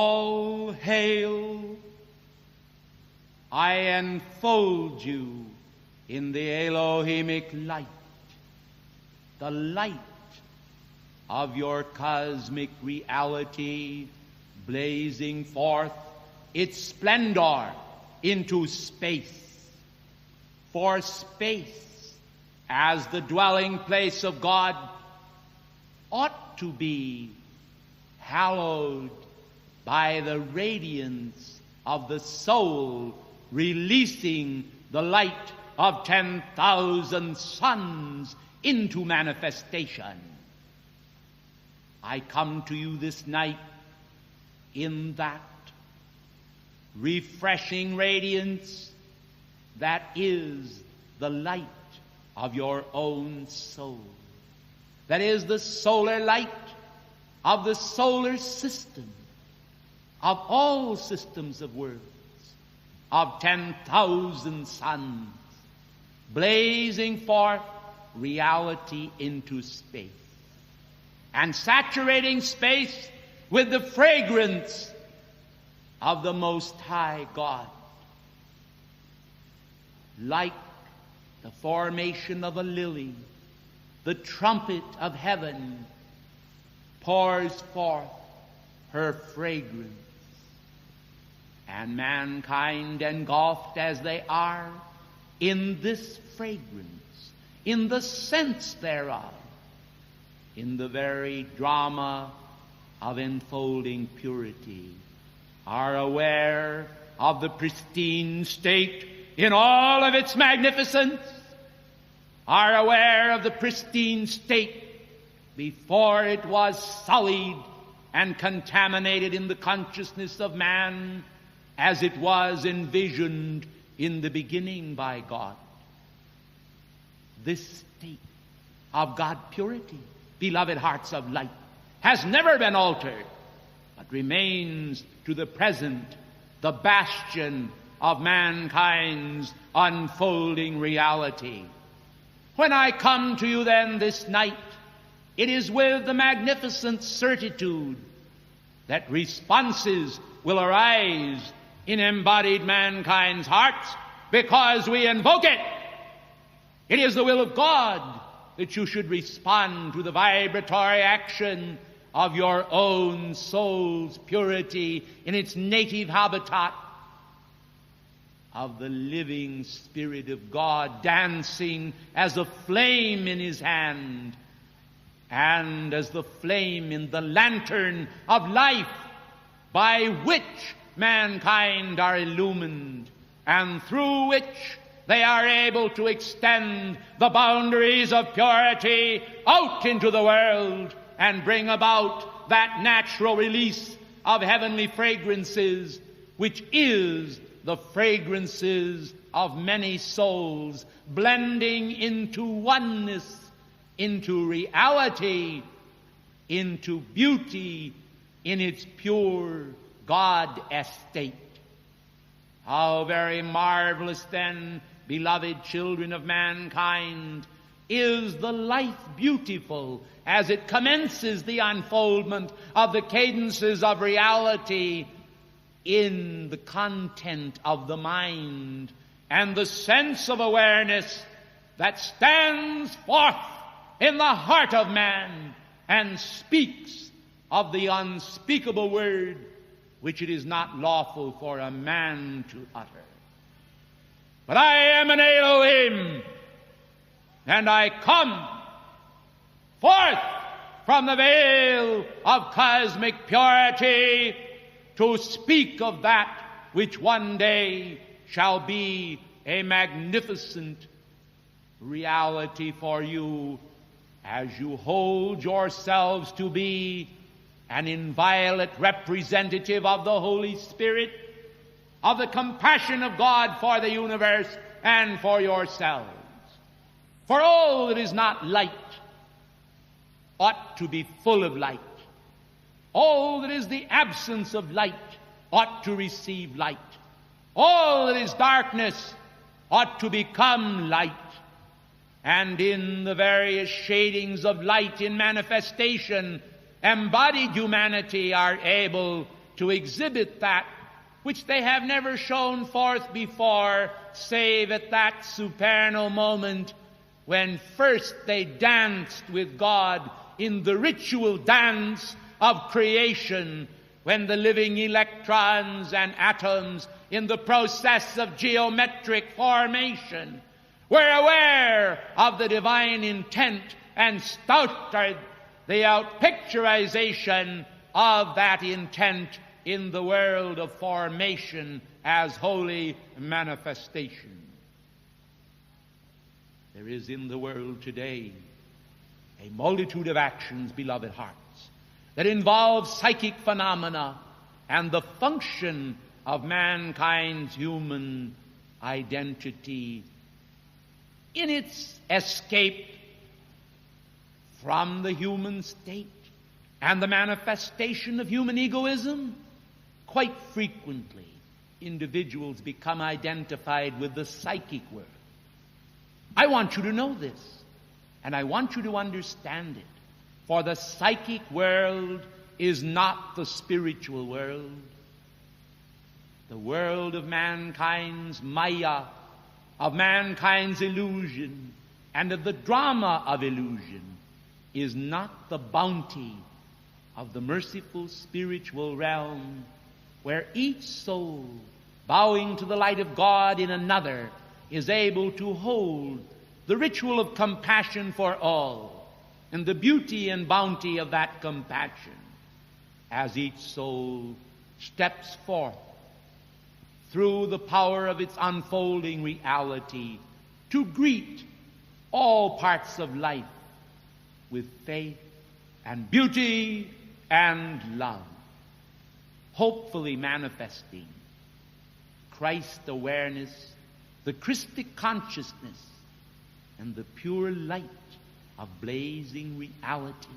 All hail! I enfold you in the Elohimic light, the light of your cosmic reality, blazing forth its splendor into space. For space, as the dwelling place of God, ought to be hallowed by the radiance of the soul releasing the light of 10,000 suns into manifestation. I come to you this night in that refreshing radiance that is the light of your own soul. That is the solar light of the solar system, of all systems of worlds, of 10,000 suns, blazing forth reality into space, and saturating space with the fragrance of the Most High God. Like the formation of a lily, the trumpet of heaven pours forth her fragrance. And mankind, engulfed as they are in this fragrance, in the sense thereof, in the very drama of enfolding purity, are aware of the pristine state in all of its magnificence, are aware of the pristine state before it was sullied and contaminated in the consciousness of man, as it was envisioned in the beginning by God. This state of God purity, beloved hearts of light, has never been altered, but remains to the present the bastion of mankind's unfolding reality. When I come to you then this night, it is with the magnificent certitude that responses will arise in embodied mankind's hearts because we invoke it. It is the will of God that you should respond to the vibratory action of your own soul's purity in its native habitat of the living Spirit of God dancing as a flame in his hand and as the flame in the lantern of life by which mankind are illumined and through which they are able to extend the boundaries of purity out into the world and bring about that natural release of heavenly fragrances, which is the fragrances of many souls blending into oneness, into reality, into beauty in its pure God estate. How very marvelous then, beloved children of mankind, is the life beautiful as it commences the unfoldment of the cadences of reality in the content of the mind and the sense of awareness that stands forth in the heart of man and speaks of the unspeakable word which it is not lawful for a man to utter. But I am an Elohim, and I come forth from the veil of cosmic purity to speak of that which one day shall be a magnificent reality for you as you hold yourselves to be an inviolate representative of the Holy Spirit, of the compassion of God for the universe and for yourselves. For all that is not light ought to be full of light. All that is the absence of light ought to receive light. All that is darkness ought to become light. And in the various shadings of light in manifestation, embodied humanity are able to exhibit that which they have never shown forth before, save at that supernal moment when first they danced with God in the ritual dance of creation, when the living electrons and atoms in the process of geometric formation were aware of the divine intent and started the outpicturization of that intent in the world of formation as holy manifestation. There is in the world today a multitude of actions, beloved hearts, that involve psychic phenomena and the function of mankind's human identity in its escape from the human state and the manifestation of human egoism. Quite frequently, individuals become identified with the psychic world. I want you to know this, and I want you to understand it. For the psychic world is not the spiritual world. The world of mankind's maya, of mankind's illusion, and of the drama of illusion is not the bounty of the merciful spiritual realm, where each soul, bowing to the light of God in another, is able to hold the ritual of compassion for all and the beauty and bounty of that compassion as each soul steps forth through the power of its unfolding reality to greet all parts of life with faith and beauty and love, hopefully manifesting Christ awareness, the Christic consciousness, and the pure light of blazing reality.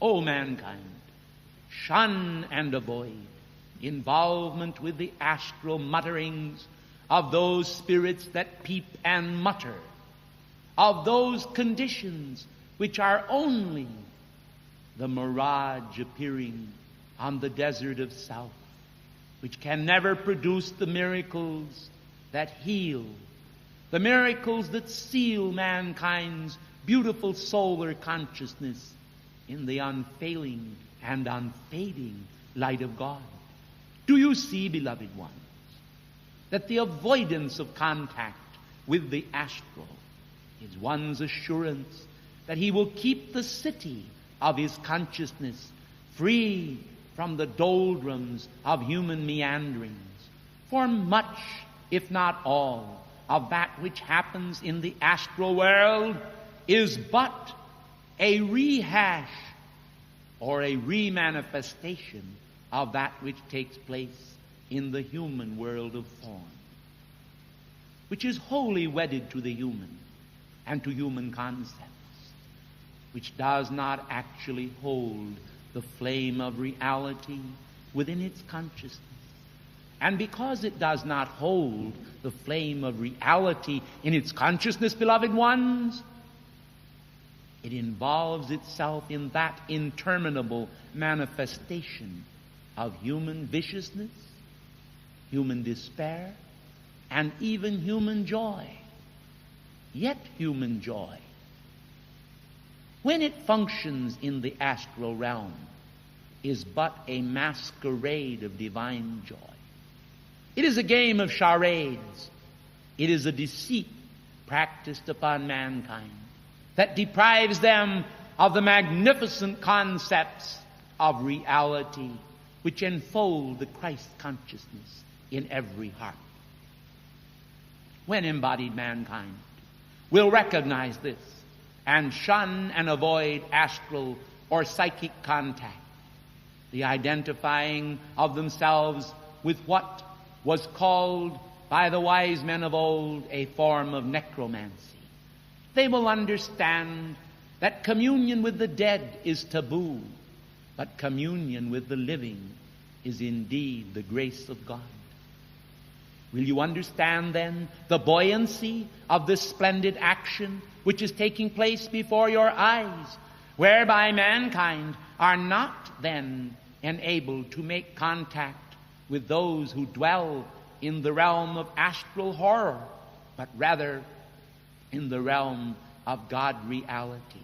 O mankind, shun and avoid involvement with the astral mutterings of those spirits that peep and mutter, of those conditions which are only the mirage appearing on the desert of South, which can never produce the miracles that heal, the miracles that seal mankind's beautiful solar consciousness in the unfailing and unfading light of God. Do you see, beloved ones, that the avoidance of contact with the astral is one's assurance that he will keep the city of his consciousness free from the doldrums of human meanderings? For much, if not all, of that which happens in the astral world is but a rehash or a remanifestation of that which takes place in the human world of form, which is wholly wedded to the human and to human concepts, which does not actually hold the flame of reality within its consciousness. And because it does not hold the flame of reality in its consciousness, beloved ones, it involves itself in that interminable manifestation of human viciousness, human despair, and even human joy. Yet human joy, when it functions in the astral realm, is but a masquerade of divine joy. It is a game of charades. It is a deceit practiced upon mankind that deprives them of the magnificent concepts of reality which enfold the Christ consciousness in every heart. When embodied mankind will recognize this and shun and avoid astral or psychic contact, the identifying of themselves with what was called by the wise men of old a form of necromancy, they will understand that communion with the dead is taboo, but communion with the living is indeed the grace of God. Will you understand then the buoyancy of this splendid action which is taking place before your eyes, whereby mankind are not then enabled to make contact with those who dwell in the realm of astral horror, but rather in the realm of God reality.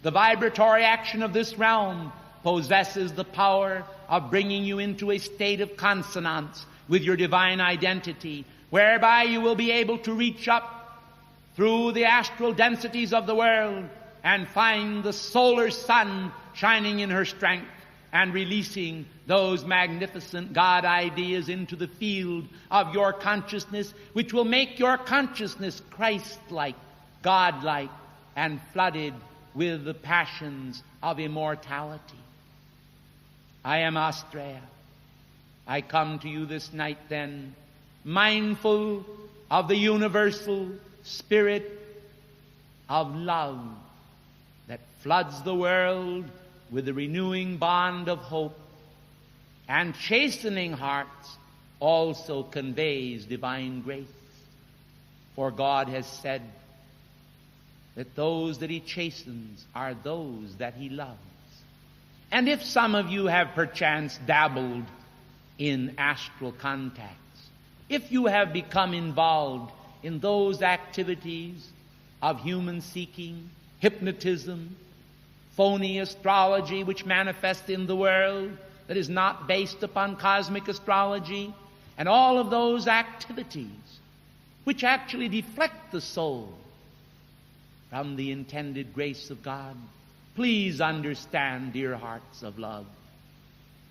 The vibratory action of this realm possesses the power of bringing you into a state of consonance with your divine identity, whereby you will be able to reach up through the astral densities of the world and find the solar sun shining in her strength and releasing those magnificent God ideas into the field of your consciousness, which will make your consciousness Christ-like, God-like, and flooded with the passions of immortality. I am Astrea. I come to you this night then, mindful of the universal spirit of love that floods the world with the renewing bond of hope, and chastening hearts also conveys divine grace. For God has said that those that He chastens are those that He loves. And if some of you have perchance dabbled in astral contacts, if you have become involved in those activities of human seeking, hypnotism, phony astrology which manifests in the world that is not based upon cosmic astrology, and all of those activities which actually deflect the soul from the intended grace of God, please understand, dear hearts of love,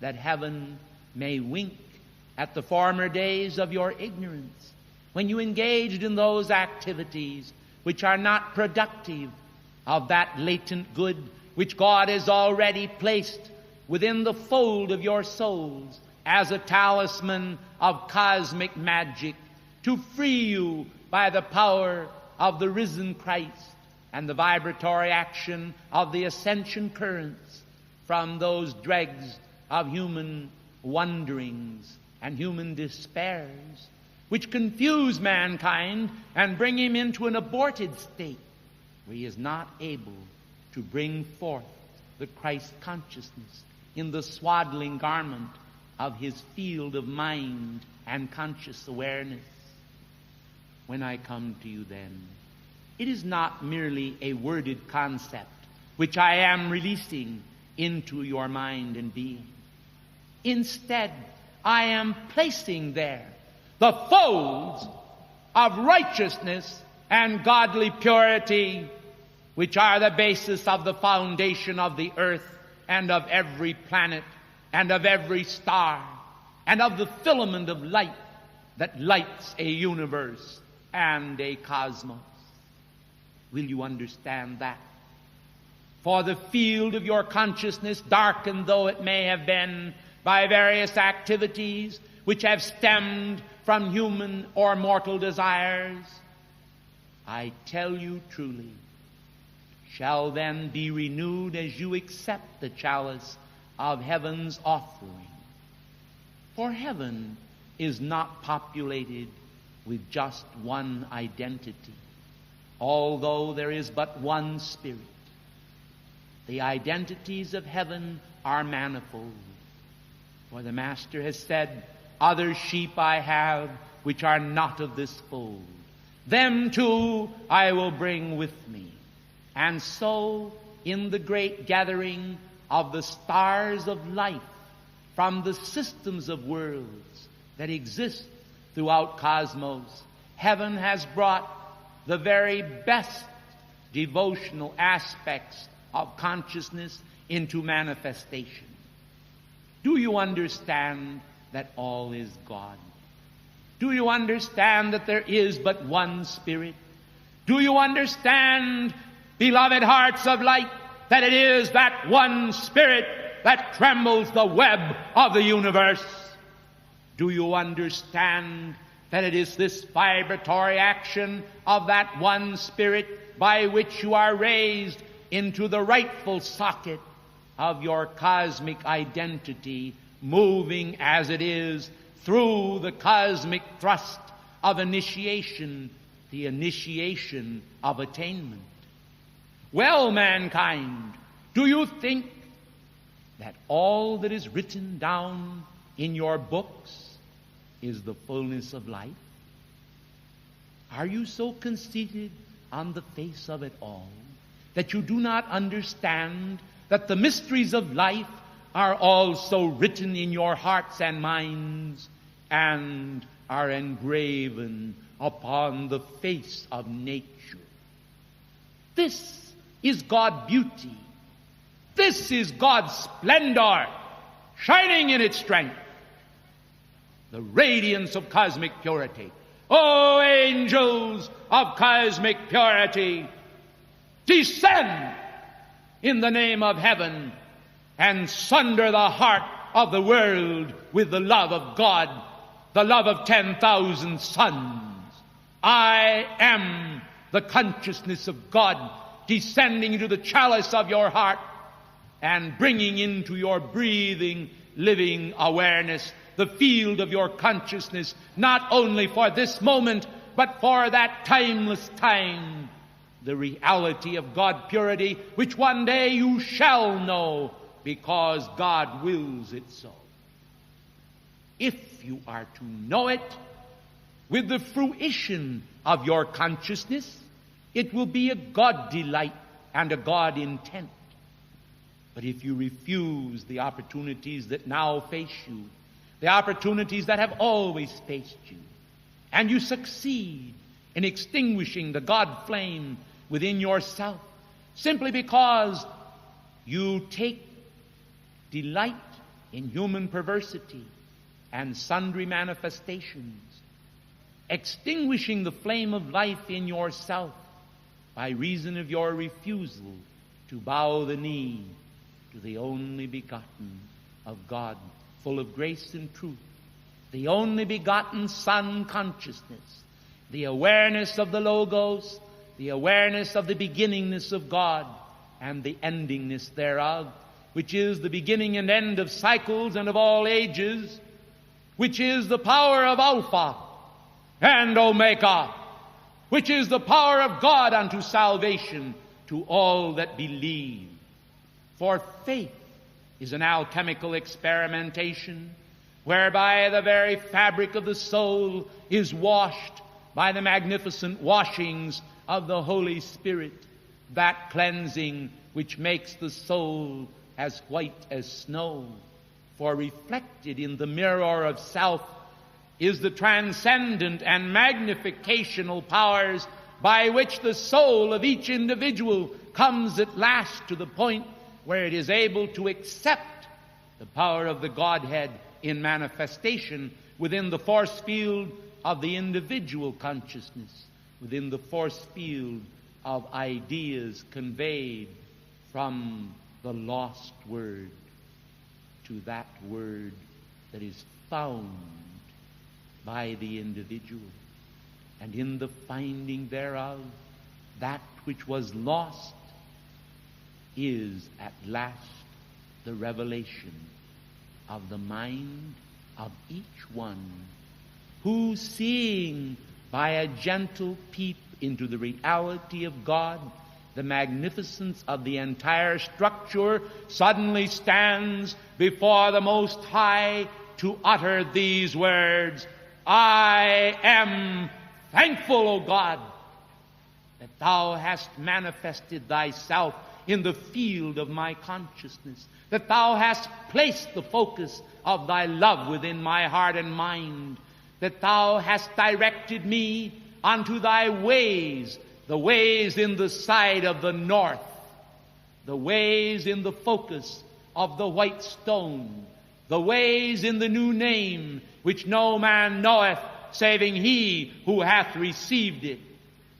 that heaven may wink at the former days of your ignorance, when you engaged in those activities which are not productive of that latent good which God has already placed within the fold of your souls as a talisman of cosmic magic to free you by the power of the risen Christ and the vibratory action of the ascension currents from those dregs of human wonderings and human despairs, which confuse mankind and bring him into an aborted state where he is not able to bring forth the Christ consciousness in the swaddling garment of his field of mind and conscious awareness. When I come to you then, it is not merely a worded concept which I am releasing into your mind and being. Instead, I am placing there the folds of righteousness and godly purity, which are the basis of the foundation of the earth and of every planet and of every star and of the filament of light that lights a universe and a cosmos. Will you understand that? For the field of your consciousness, darkened though it may have been by various activities which have stemmed from human or mortal desires, I tell you truly, shall then be renewed as you accept the chalice of heaven's offering. For heaven is not populated with just one identity, although there is but one Spirit. The identities of heaven are manifold. For the Master has said, other sheep I have which are not of this fold. Them too I will bring with me. And so, in the great gathering of the stars of life from the systems of worlds that exist throughout cosmos, heaven has brought the very best devotional aspects of consciousness into manifestation. Do you understand that all is God? Do you understand that there is but one Spirit? Do you understand, beloved hearts of light, that it is that one Spirit that trembles the web of the universe? Do you understand that it is this vibratory action of that one Spirit by which you are raised into the rightful socket of your cosmic identity, moving as it is through the cosmic thrust of initiation, the initiation of attainment? Well, mankind, do you think that all that is written down in your books is the fullness of life? Are you so conceited on the face of it all that you do not understand that the mysteries of life are also written in your hearts and minds and are engraven upon the face of nature? This is God's beauty. This is God's splendor, shining in its strength. The radiance of cosmic purity. O angels of cosmic purity, descend in the name of heaven and sunder the heart of the world with the love of God, the love of 10,000 suns. I am the consciousness of God descending into the chalice of your heart and bringing into your breathing, living awareness the field of your consciousness, not only for this moment, but for that timeless time, the reality of God purity, which one day you shall know because God wills it so. If you are to know it with the fruition of your consciousness, it will be a God delight and a God intent. But if you refuse the opportunities that now face you, the opportunities that have always faced you, and you succeed in extinguishing the God flame within yourself, simply because you take delight in human perversity and sundry manifestations, extinguishing the flame of life in yourself by reason of your refusal to bow the knee to the only begotten of God, full of grace and truth, the only begotten Son consciousness, the awareness of the Logos, the awareness of the beginningness of God and the endingness thereof, which is the beginning and end of cycles and of all ages, which is the power of Alpha and Omega, which is the power of God unto salvation to all that believe. For faith is an alchemical experimentation whereby the very fabric of the soul is washed by the magnificent washings of the Holy Spirit, that cleansing which makes the soul as white as snow. For reflected in the mirror of self is the transcendent and magnificational powers by which the soul of each individual comes at last to the point where it is able to accept the power of the Godhead in manifestation within the force field of the individual consciousness, within the force field of ideas conveyed from the lost word to that word that is found by the individual. And in the finding thereof, that which was lost is at last the revelation of the mind of each one, who, seeing by a gentle peep into the reality of God, the magnificence of the entire structure, suddenly stands before the Most High to utter these words: I am thankful, O God, that Thou hast manifested Thyself in the field of my consciousness, that Thou hast placed the focus of Thy love within my heart and mind, that Thou hast directed me unto Thy ways, the ways in the side of the north, the ways in the focus of the white stone, the ways in the new name, which no man knoweth, saving he who hath received it,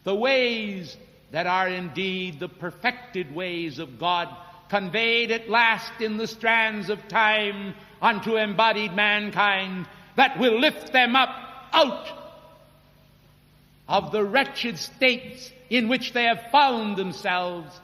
the ways that are indeed the perfected ways of God, conveyed at last in the strands of time unto embodied mankind, that will lift them up out of the wretched states in which they have found themselves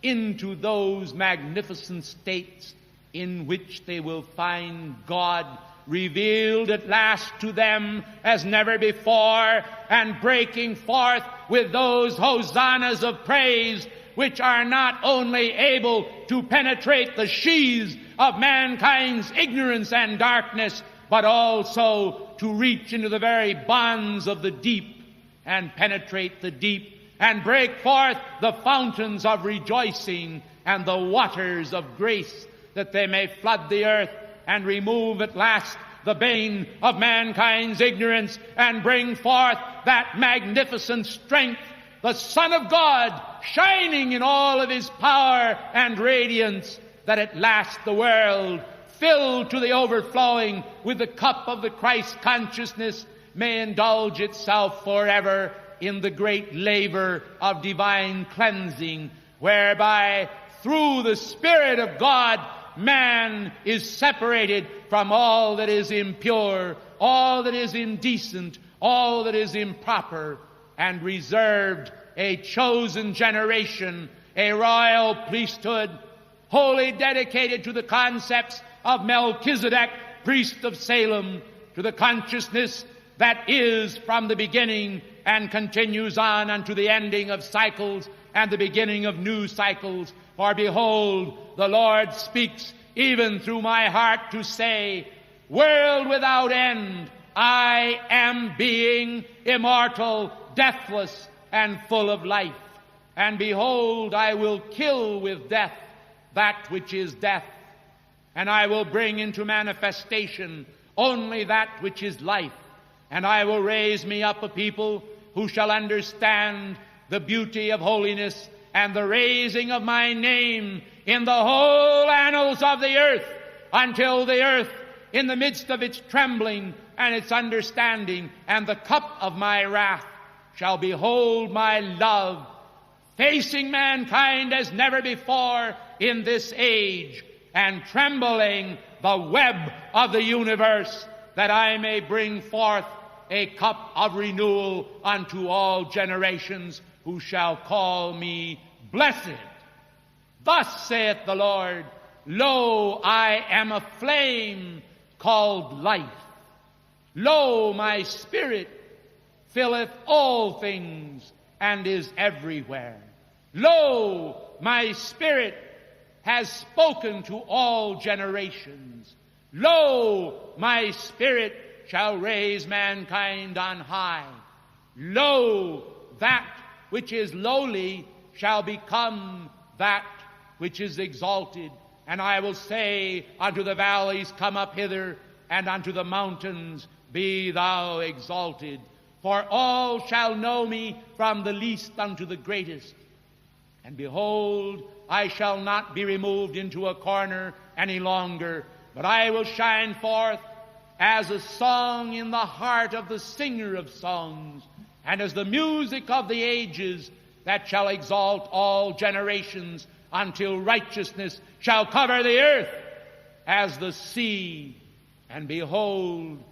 into those magnificent states in which they will find God revealed at last to them as never before, and breaking forth with those hosannas of praise which are not only able to penetrate the sheaths of mankind's ignorance and darkness, but also to reach into the very bonds of the deep and penetrate the deep and break forth the fountains of rejoicing and the waters of grace, that they may flood the earth and remove at last the bane of mankind's ignorance and bring forth that magnificent strength, the Son of God, shining in all of his power and radiance, that at last the world, filled to the overflowing with the cup of the Christ consciousness, may indulge itself forever in the great labor of divine cleansing, whereby through the Spirit of God man is separated from all that is impure, all that is indecent, all that is improper, and reserved a chosen generation, a royal priesthood, wholly dedicated to the concepts of Melchizedek, priest of Salem, to the consciousness that is from the beginning and continues on unto the ending of cycles and the beginning of new cycles. For behold, the Lord speaks even through my heart to say, world without end, I am being immortal, deathless, and full of life. And behold, I will kill with death that which is death, and I will bring into manifestation only that which is life. And I will raise me up a people who shall understand the beauty of holiness and the raising of my name in the whole annals of the earth, until the earth, in the midst of its trembling and its understanding and the cup of my wrath, shall behold my love, facing mankind as never before in this age, and trembling the web of the universe, that I may bring forth a cup of renewal unto all generations, who shall call me blessed. Thus saith the Lord, lo, I am a flame called life. Lo, my spirit filleth all things and is everywhere. Lo, my spirit has spoken to all generations. Lo, my spirit shall raise mankind on high. Lo, that which is lowly shall become that which is exalted. And I will say unto the valleys, come up hither, and unto the mountains, be thou exalted. For all shall know me from the least unto the greatest. And behold, I shall not be removed into a corner any longer, but I will shine forth as a song in the heart of the singer of songs, and as the music of the ages, that shall exalt all generations, until righteousness shall cover the earth as the sea. And behold,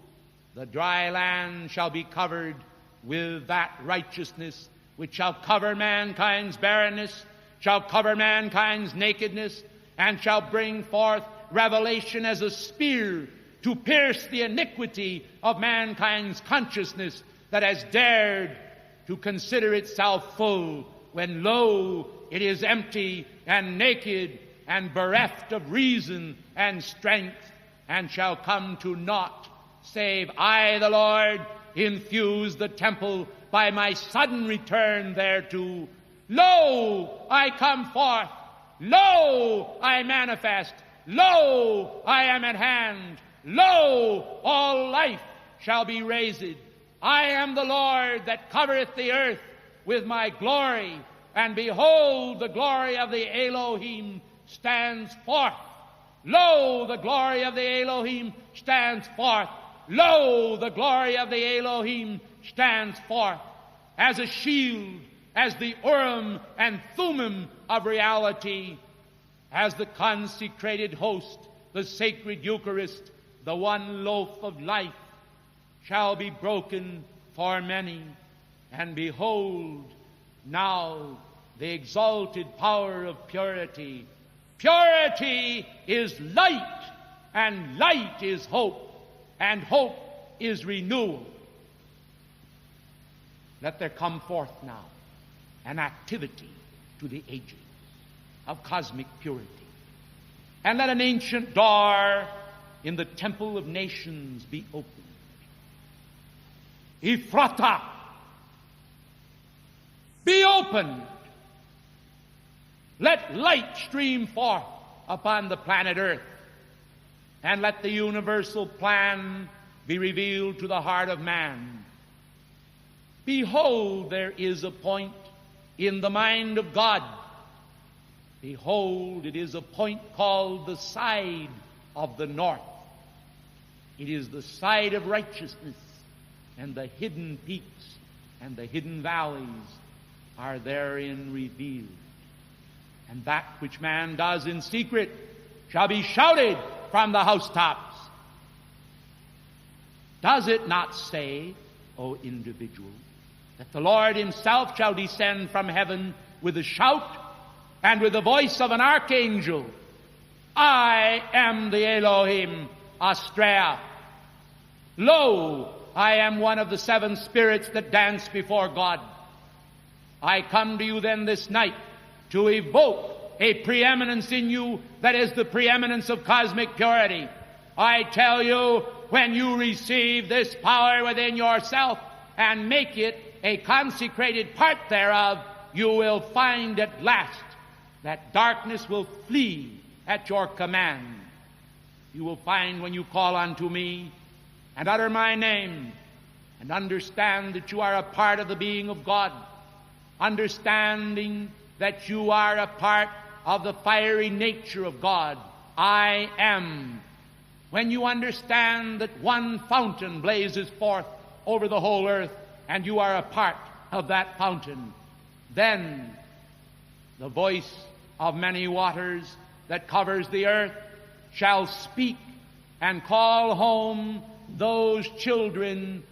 the dry land shall be covered with that righteousness, which shall cover mankind's barrenness, shall cover mankind's nakedness, and shall bring forth revelation as a spear to pierce the iniquity of mankind's consciousness, that has dared to consider itself full, when lo, it is empty and naked and bereft of reason and strength, and shall come to naught, save I, the Lord, infuse the temple by my sudden return thereto. Lo, I come forth. Lo, I manifest. Lo, I am at hand. Lo, all life shall be raised. I am the Lord that covereth the earth with my glory, and behold, the glory of the Elohim stands forth. Lo, the glory of the Elohim stands forth. Lo, the glory of the Elohim stands forth as a shield, as the Urim and Thummim of reality, as the consecrated host, the sacred Eucharist, the one loaf of life, shall be broken for many. And behold, now the exalted power of purity. Purity is light, and light is hope, and hope is renewal. Let there come forth now an activity to the ages of cosmic purity. And let an ancient door in the temple of nations be opened. Ephrata, be opened. Let light stream forth upon the planet Earth, and let the universal plan be revealed to the heart of man. Behold, there is a point in the mind of God. Behold, it is a point called the side of the north. It is the side of righteousness, and the hidden peaks and the hidden valleys are therein revealed. And that which man does in secret shall be shouted from the housetops. Does it not say, O individual, that the Lord himself shall descend from heaven with a shout and with the voice of an archangel? I am the Elohim Astrea. Lo, I am one of the 7 spirits that dance before God. I come to you then this night to evoke a preeminence in you that is the preeminence of cosmic purity. I tell you, when you receive this power within yourself and make it a consecrated part thereof, you will find at last that darkness will flee at your command. You will find when you call unto me and utter my name and understand that you are a part of the being of God, understanding that you are a part of the fiery nature of God. I am. When you understand that one fountain blazes forth over the whole earth and you are a part of that fountain, then the voice of many waters that covers the earth shall speak and call home those children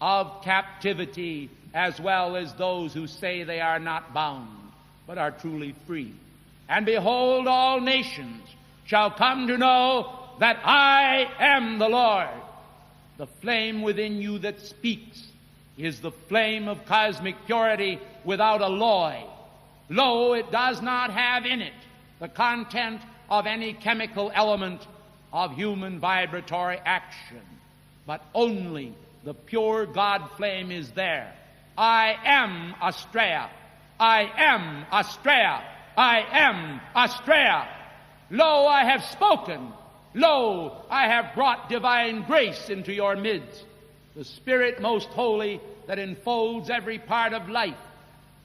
of captivity, as well as those who say they are not bound, but are truly free. And behold, all nations shall come to know that I am the Lord. The flame within you that speaks is the flame of cosmic purity without alloy. Lo, it does not have in it the content of any chemical element of human vibratory action, but only the pure God flame is there. I am Astrea. I am Astrea. I am Astrea. Lo, I have spoken. Lo, I have brought divine grace into your midst, the Spirit most holy that enfolds every part of life,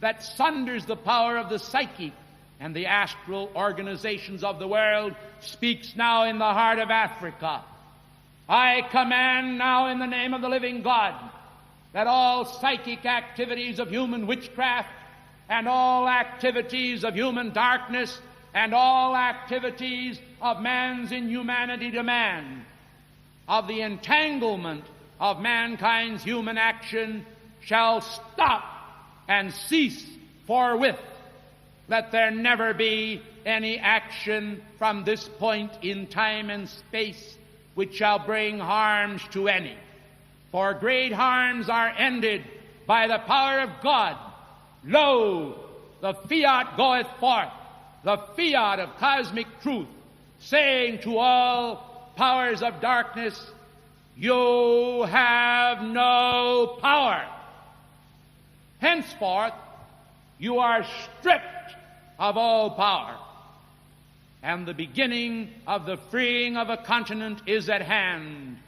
that sunders the power of the psychic and the astral organizations of the world, speaks now in the heart of Africa. I command now in the name of the living God that all psychic activities of human witchcraft and all activities of human darkness and all activities of man's inhumanity to man, of the entanglement of mankind's human action, shall stop and cease forthwith. Let there never be any action from this point in time and space which shall bring harms to any. For great harms are ended by the power of God. Lo, the fiat goeth forth, the fiat of cosmic truth, saying to all powers of darkness, you have no power. Henceforth, you are stripped of all power, and the beginning of the freeing of a continent is at hand.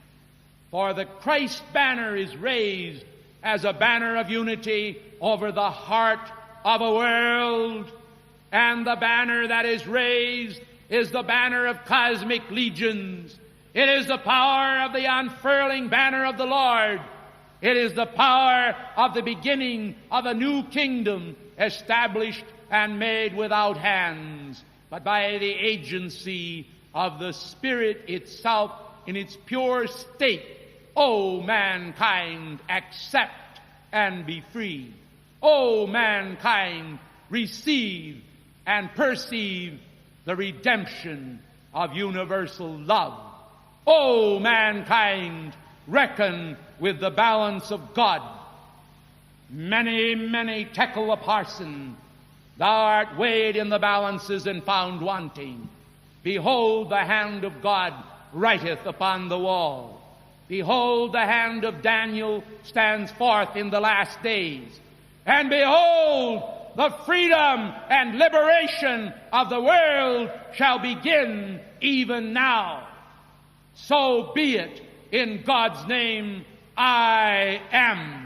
For the Christ banner is raised as a banner of unity over the heart of a world, and the banner that is raised is the banner of cosmic legions. It is the power of the unfurling banner of the Lord. It is the power of the beginning of a new kingdom established and made without hands, but by the agency of the Spirit itself in its pure state. O mankind, accept and be free. O mankind, receive and perceive the redemption of universal love. O mankind, reckon with the balance of God. Many, many tekel a parson, thou art weighed in the balances and found wanting. Behold, the hand of God writeth upon the wall. Behold, the hand of Daniel stands forth in the last days. And behold, the freedom and liberation of the world shall begin even now. So be it in God's name. I am.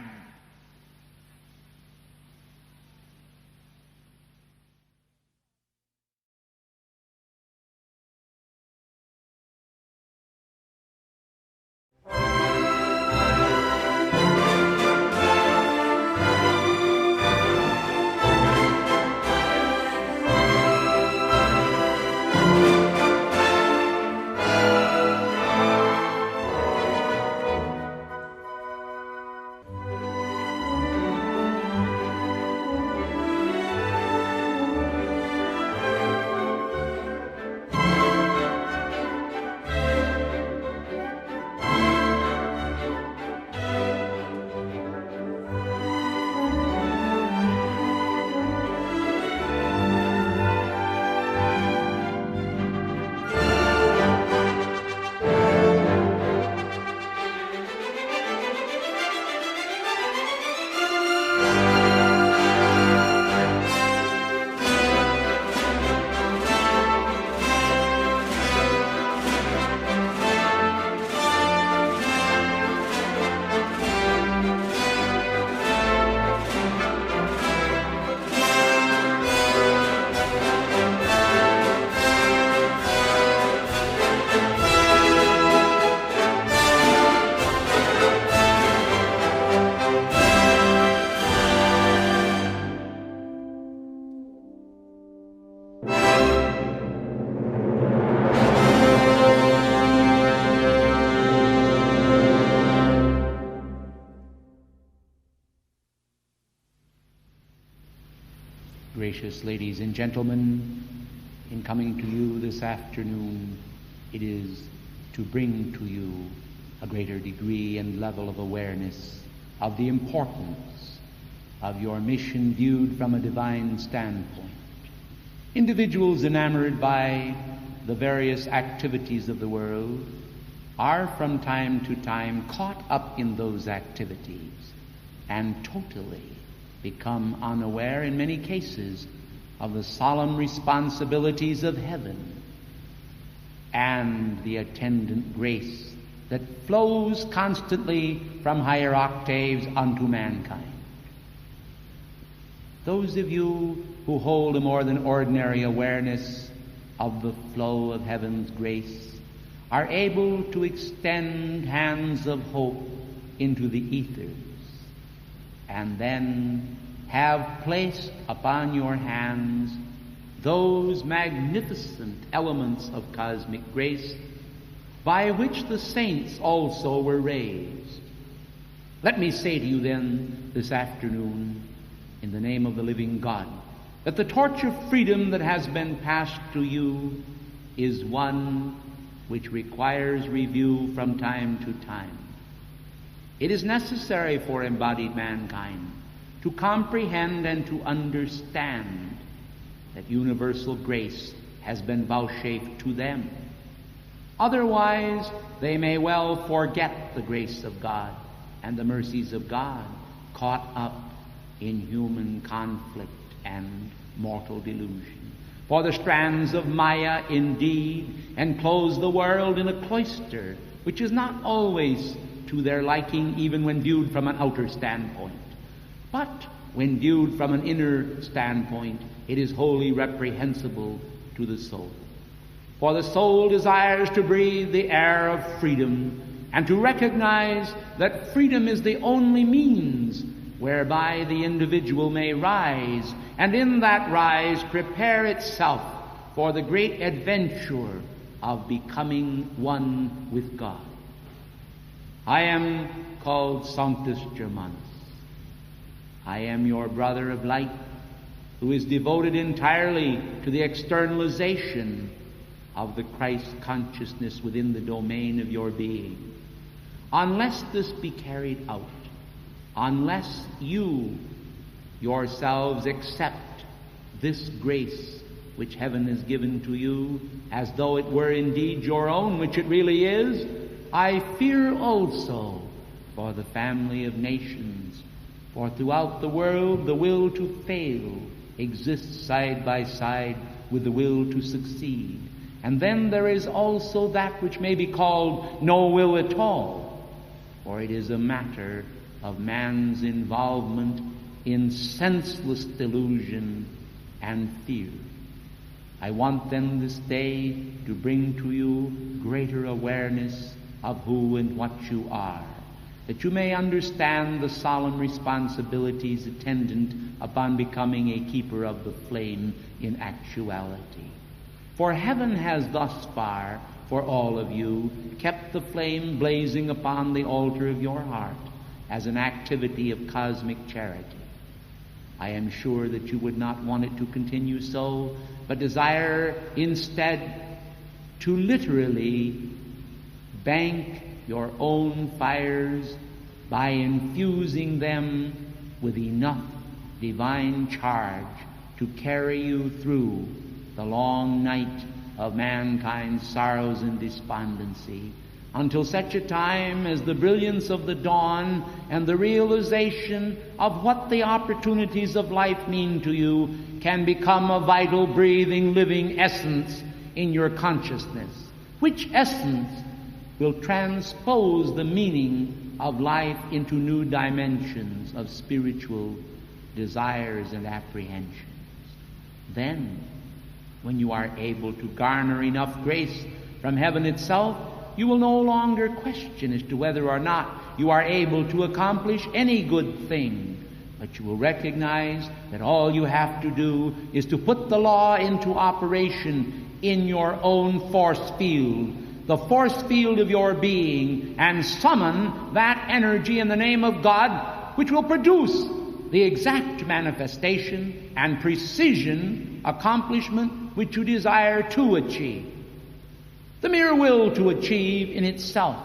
Gracious ladies and gentlemen, in coming to you this afternoon, it is to bring to you a greater degree and level of awareness of the importance of your mission viewed from a divine standpoint. Individuals enamored by the various activities of the world are from time to time caught up in those activities and totally become unaware in many cases of the solemn responsibilities of heaven and the attendant grace that flows constantly from higher octaves unto mankind. Those of you who hold a more than ordinary awareness of the flow of heaven's grace are able to extend hands of hope into the ethers, and then have placed upon your hands those magnificent elements of cosmic grace by which the saints also were raised. Let me say to you then this afternoon, in the name of the living God, that the torch of freedom that has been passed to you is one which requires review from time to time. It is necessary for embodied mankind to comprehend and to understand that universal grace has been vouchsafed to them. Otherwise, they may well forget the grace of God and the mercies of God, caught up in human conflict and mortal delusion. For the strands of Maya indeed enclose the world in a cloister, which is not always to their liking, even when viewed from an outer standpoint. But when viewed from an inner standpoint, it is wholly reprehensible to the soul. For the soul desires to breathe the air of freedom and to recognize that freedom is the only means whereby the individual may rise, and in that rise prepare itself for the great adventure of becoming one with God. I am called Sanctus Germanus. I am your brother of light, who is devoted entirely to the externalization of the Christ consciousness within the domain of your being. Unless this be carried out, unless you yourselves accept this grace which heaven has given to you, as though it were indeed your own, which it really is, I fear also for the family of nations. For throughout the world the will to fail exists side by side with the will to succeed. And then there is also that which may be called no will at all, for it is a matter of man's involvement in senseless delusion and fear. I want then this day to bring to you greater awareness of who and what you are, that you may understand the solemn responsibilities attendant upon becoming a keeper of the flame in actuality. For heaven has thus far, for all of you, kept the flame blazing upon the altar of your heart as an activity of cosmic charity. I am sure that you would not want it to continue so, but desire instead to literally bank your own fires by infusing them with enough divine charge to carry you through the long night of mankind's sorrows and despondency, until such a time as the brilliance of the dawn and the realization of what the opportunities of life mean to you can become a vital, breathing, living essence in your consciousness, which essence will transpose the meaning of life into new dimensions of spiritual desires and apprehensions. Then, when you are able to garner enough grace from heaven itself, you will no longer question as to whether or not you are able to accomplish any good thing, but you will recognize that all you have to do is to put the law into operation in your own force field, the force field of your being, and summon that energy in the name of God, which will produce the exact manifestation and precision accomplishment which you desire to achieve. The mere will to achieve in itself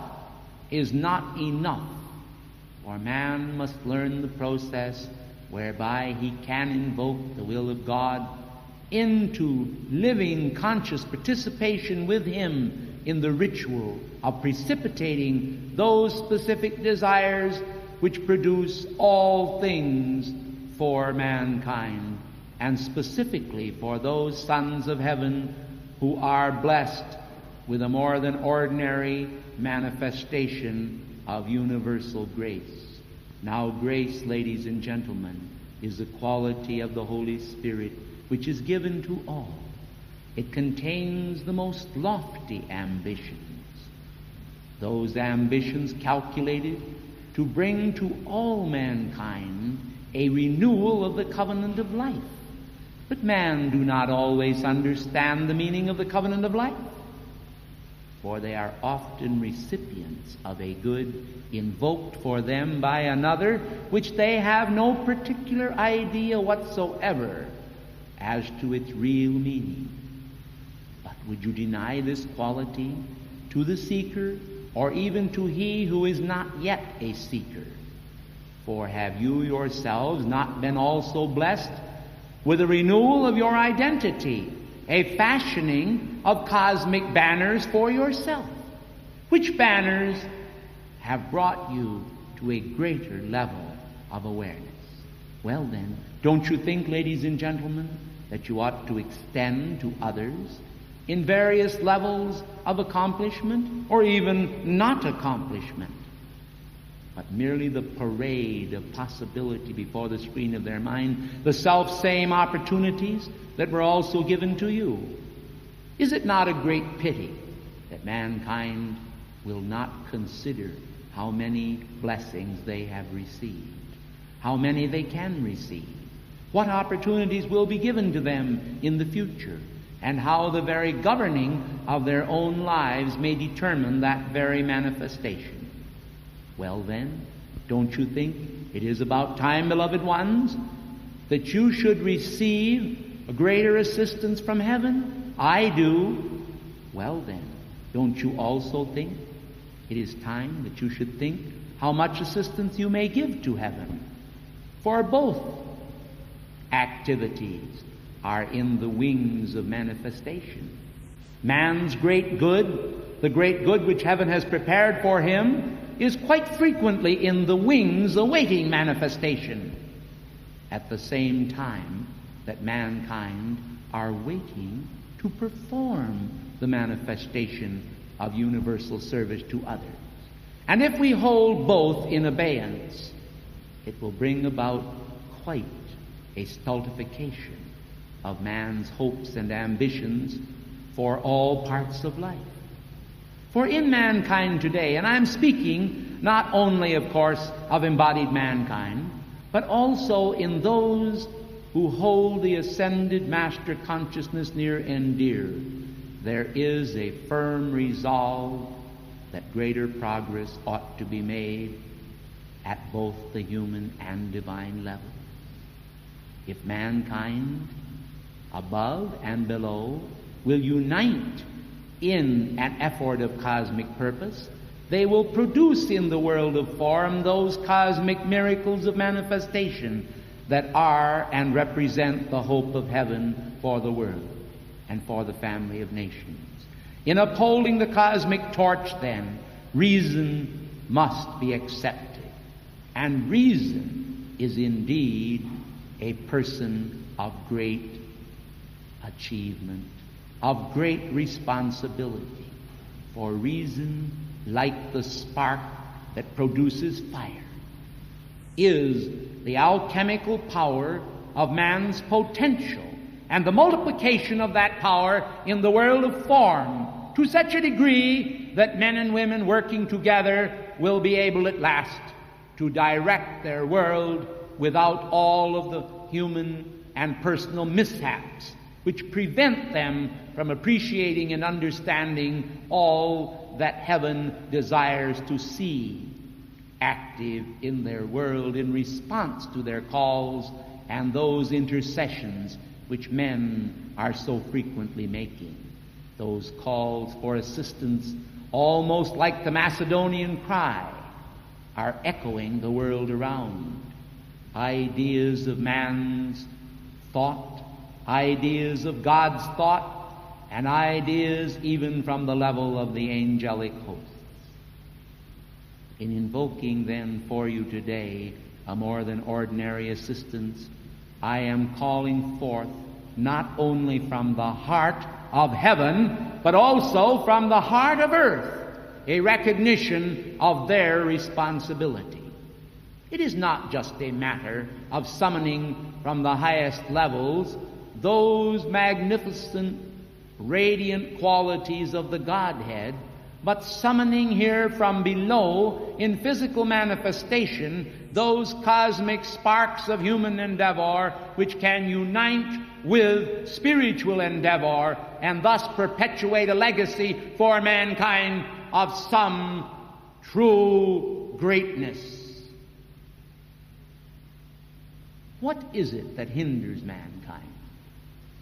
is not enough, for man must learn the process whereby he can invoke the will of God into living conscious participation with Him in the ritual of precipitating those specific desires which produce all things for mankind, and specifically for those sons of heaven who are blessed with a more than ordinary manifestation of universal grace. Now, grace, ladies and gentlemen, is the quality of the Holy Spirit which is given to all. It contains the most lofty ambitions, those ambitions calculated to bring to all mankind a renewal of the covenant of life. But man do not always understand the meaning of the covenant of life, for they are often recipients of a good invoked for them by another, which they have no particular idea whatsoever as to its real meaning. But would you deny this quality to the seeker, or even to he who is not yet a seeker? For have you yourselves not been also blessed with a renewal of your identity, a fashioning of cosmic banners for yourself, which banners have brought you to a greater level of awareness? Well then, don't you think, ladies and gentlemen, that you ought to extend to others in various levels of accomplishment, or even not accomplishment, but merely the parade of possibility before the screen of their mind, the self-same opportunities that were also given to you? Is it not a great pity that mankind will not consider how many blessings they have received, how many they can receive, what opportunities will be given to them in the future, and how the very governing of their own lives may determine that very manifestation? Well then, don't you think it is about time, beloved ones, that you should receive a greater assistance from heaven? I do. Well then, don't you also think it is time that you should think how much assistance you may give to heaven? For both activities are in the wings of manifestation. Man's great good, the great good which heaven has prepared for him, is quite frequently in the wings awaiting manifestation, at the same time that mankind are waiting to perform the manifestation of universal service to others. And if we hold both in abeyance, it will bring about quite a stultification of man's hopes and ambitions for all parts of life. For in mankind today, and I'm speaking not only, of course, of embodied mankind, but also in those who hold the ascended master consciousness near and dear, there is a firm resolve that greater progress ought to be made at both the human and divine level. If mankind, above and below, will unite in an effort of cosmic purpose, they will produce in the world of form those cosmic miracles of manifestation that are and represent the hope of heaven for the world and for the family of nations. In upholding the cosmic torch, then, reason must be accepted. And reason is indeed a person of great achievement, of great responsibility. For reason, like the spark that produces fire, is the alchemical power of man's potential and the multiplication of that power in the world of form to such a degree that men and women working together will be able at last to direct their world without all of the human and personal mishaps which prevent them from appreciating and understanding all that heaven desires to see active in their world in response to their calls and those intercessions which men are so frequently making. Those calls for assistance, almost like the Macedonian cry, are echoing the world around. Ideas of man's thought, ideas of God's thought, and ideas even from the level of the angelic hosts. In invoking then for you today a more than ordinary assistance, I am calling forth not only from the heart of heaven, but also from the heart of earth, a recognition of their responsibility. It is not just a matter of summoning from the highest levels those magnificent, radiant qualities of the Godhead, but summoning here from below in physical manifestation those cosmic sparks of human endeavor which can unite with spiritual endeavor and thus perpetuate a legacy for mankind of some true greatness. What is it that hinders mankind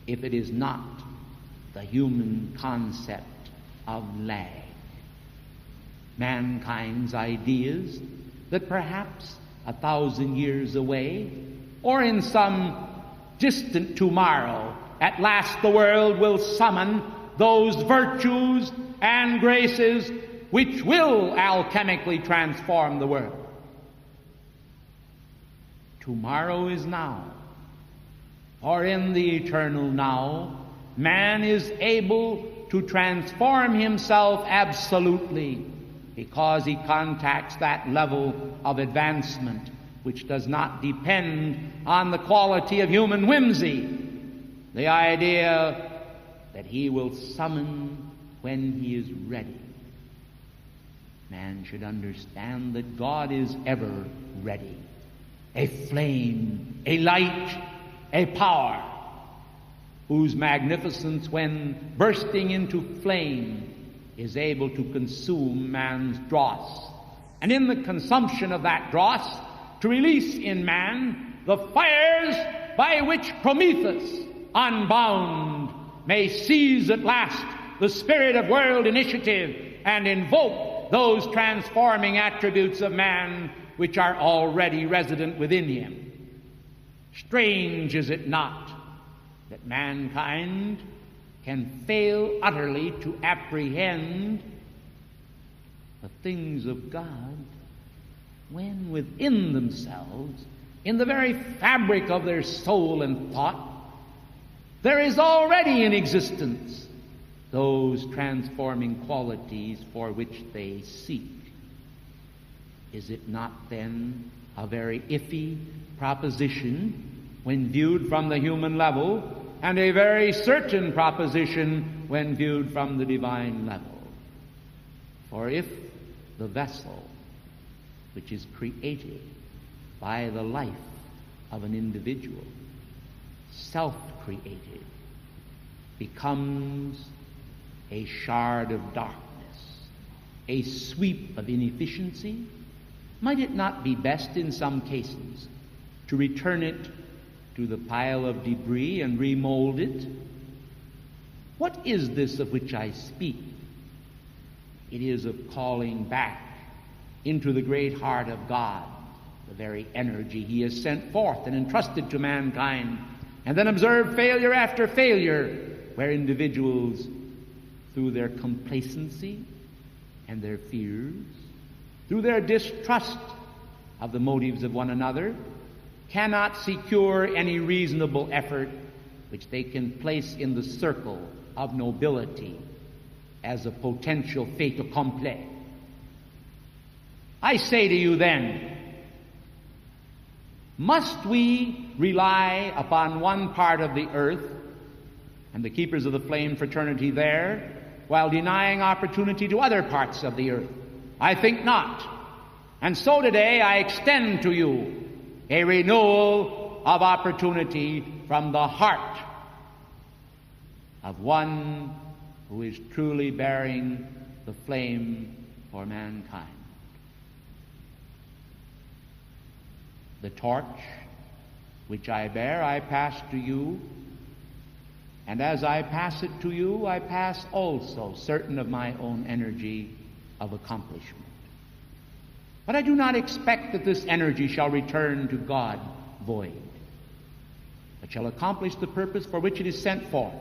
if it is not the human concept of lag? Mankind's ideas that perhaps 1,000 years away, or in some distant tomorrow, at last the world will summon those virtues and graces which will alchemically transform the world. Tomorrow is now, for in the eternal now, man is able to transform himself absolutely, because he contacts that level of advancement which does not depend on the quality of human whimsy, the idea that he will summon when he is ready. Man should understand that God is ever ready, a flame, a light, a power, whose magnificence, when bursting into flame, is able to consume man's dross, and in the consumption of that dross, to release in man the fires by which Prometheus, unbound, may seize at last the spirit of world initiative and invoke those transforming attributes of man which are already resident within him. Strange, is it not, that mankind can fail utterly to apprehend the things of God when within themselves, in the very fabric of their soul and thought, there is already in existence those transforming qualities for which they seek. Is it not then a very iffy proposition when viewed from the human level, and a very certain proposition when viewed from the divine level? For if the vessel which is created by the life of an individual, self-created, becomes a shard of darkness, a sweep of inefficiency, might it not be best in some cases to return it to the pile of debris and remold it? What is this of which I speak? It is of calling back into the great heart of God the very energy He has sent forth and entrusted to mankind, and then observe failure after failure where individuals, through their complacency and their fears, through their distrust of the motives of one another, cannot secure any reasonable effort which they can place in the circle of nobility as a potential fait accompli. I say to you then, must we rely upon one part of the earth and the keepers of the flame fraternity there, while denying opportunity to other parts of the earth? I think not. And so today I extend to you a renewal of opportunity from the heart of one who is truly bearing the flame for mankind. The torch which I bear, I pass to you, and as I pass it to you, I pass also certain of my own energy of accomplishment. But I do not expect that this energy shall return to God void, but shall accomplish the purpose for which it is sent forth.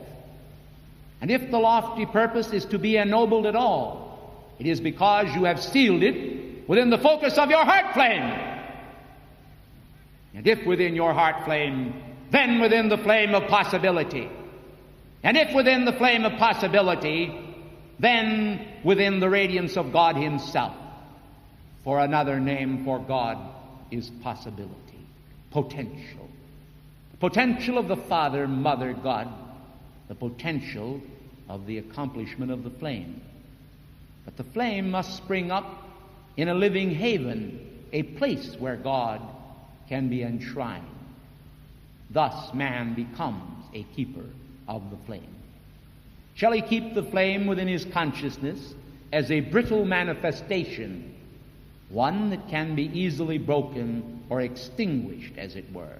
And if the lofty purpose is to be ennobled at all, it is because you have sealed it within the focus of your heart flame. And if within your heart flame, then within the flame of possibility. And if within the flame of possibility, then within the radiance of God Himself. For another name for God is possibility, potential. The potential of the Father, Mother, God, the potential of the accomplishment of the flame. But the flame must spring up in a living haven, a place where God can be enshrined. Thus man becomes a keeper of the flame. Shall he keep the flame within his consciousness as a brittle manifestation, one that can be easily broken or extinguished, as it were?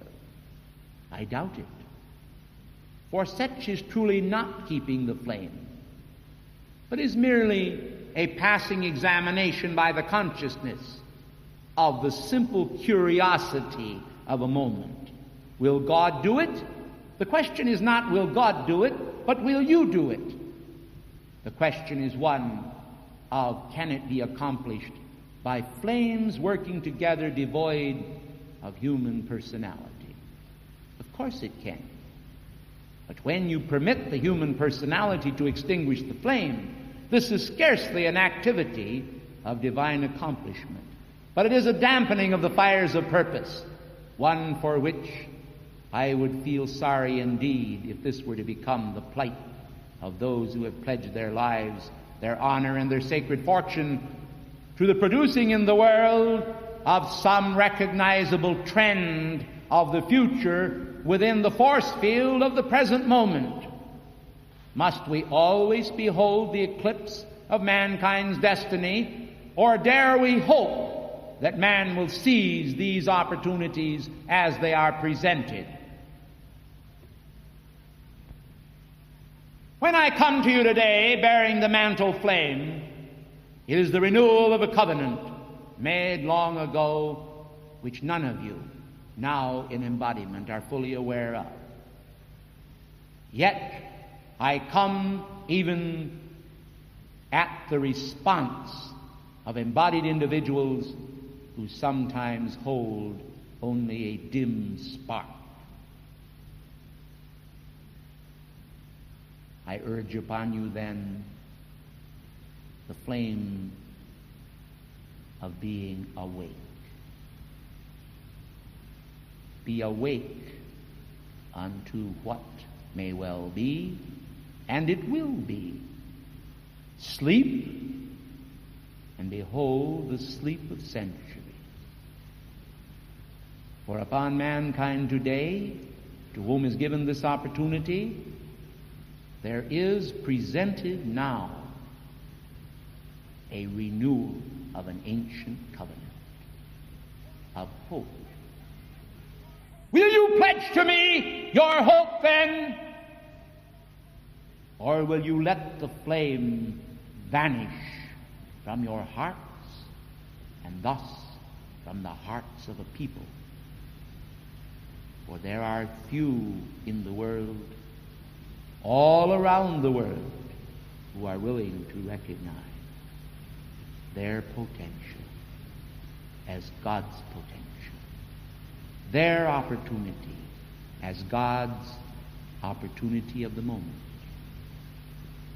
I doubt it. For such is truly not keeping the flame, but is merely a passing examination by the consciousness of the simple curiosity of a moment. Will God do it? The question is not will God do it, but will you do it? The question is one of can it be accomplished by flames working together devoid of human personality? Of course it can. But when you permit the human personality to extinguish the flame, this is scarcely an activity of divine accomplishment, but it is a dampening of the fires of purpose, one for which I would feel sorry indeed if this were to become the plight of those who have pledged their lives, their honor, and their sacred fortune to the producing in the world of some recognizable trend of the future within the force field of the present moment. Must we always behold the eclipse of mankind's destiny, or dare we hope that man will seize these opportunities as they are presented? When I come to you today bearing the mantle flame, it is the renewal of a covenant made long ago, which none of you now in embodiment are fully aware of. Yet I come even at the response of embodied individuals who sometimes hold only a dim spark. I urge upon you then the flame of being awake. Be awake unto what may well be, and it will be. Sleep, and behold the sleep of centuries. For upon mankind today, to whom is given this opportunity, there is presented now a renewal of an ancient covenant of hope. Will you pledge to me your hope then? Or will you let the flame vanish from your hearts and thus from the hearts of a people? For there are few in the world, all around the world, who are willing to recognize their potential as God's potential, their opportunity as God's opportunity of the moment.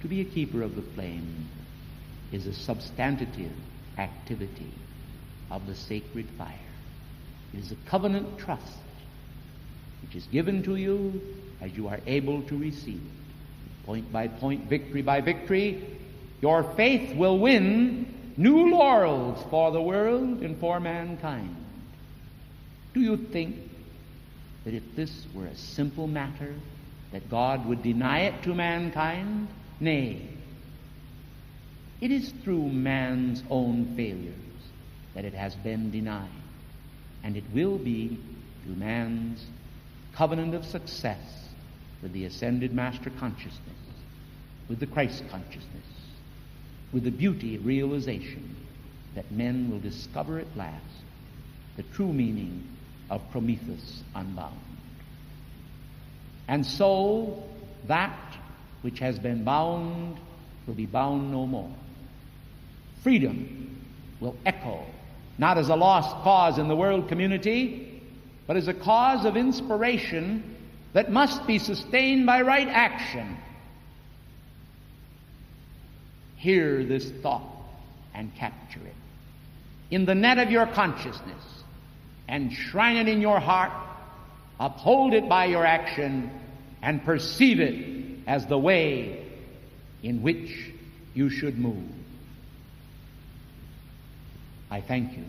To be a keeper of the flame is a substantive activity of the sacred fire. It is a covenant trust which is given to you as you are able to receive. Point by point, victory by victory, your faith will win new laurels for the world and for mankind. Do you think that if this were a simple matter, that God would deny it to mankind? Nay, it is through man's own failures that it has been denied, and it will be through man's covenant of success with the ascended Master consciousness, with the Christ consciousness, with the beauty of realization, that men will discover at last the true meaning of Prometheus unbound. And so that which has been bound will be bound no more. Freedom will echo, not as a lost cause in the world community, but as a cause of inspiration that must be sustained by right action. Hear this thought and capture it in the net of your consciousness, enshrine it in your heart, uphold it by your action, and perceive it as the way in which you should move. I thank you.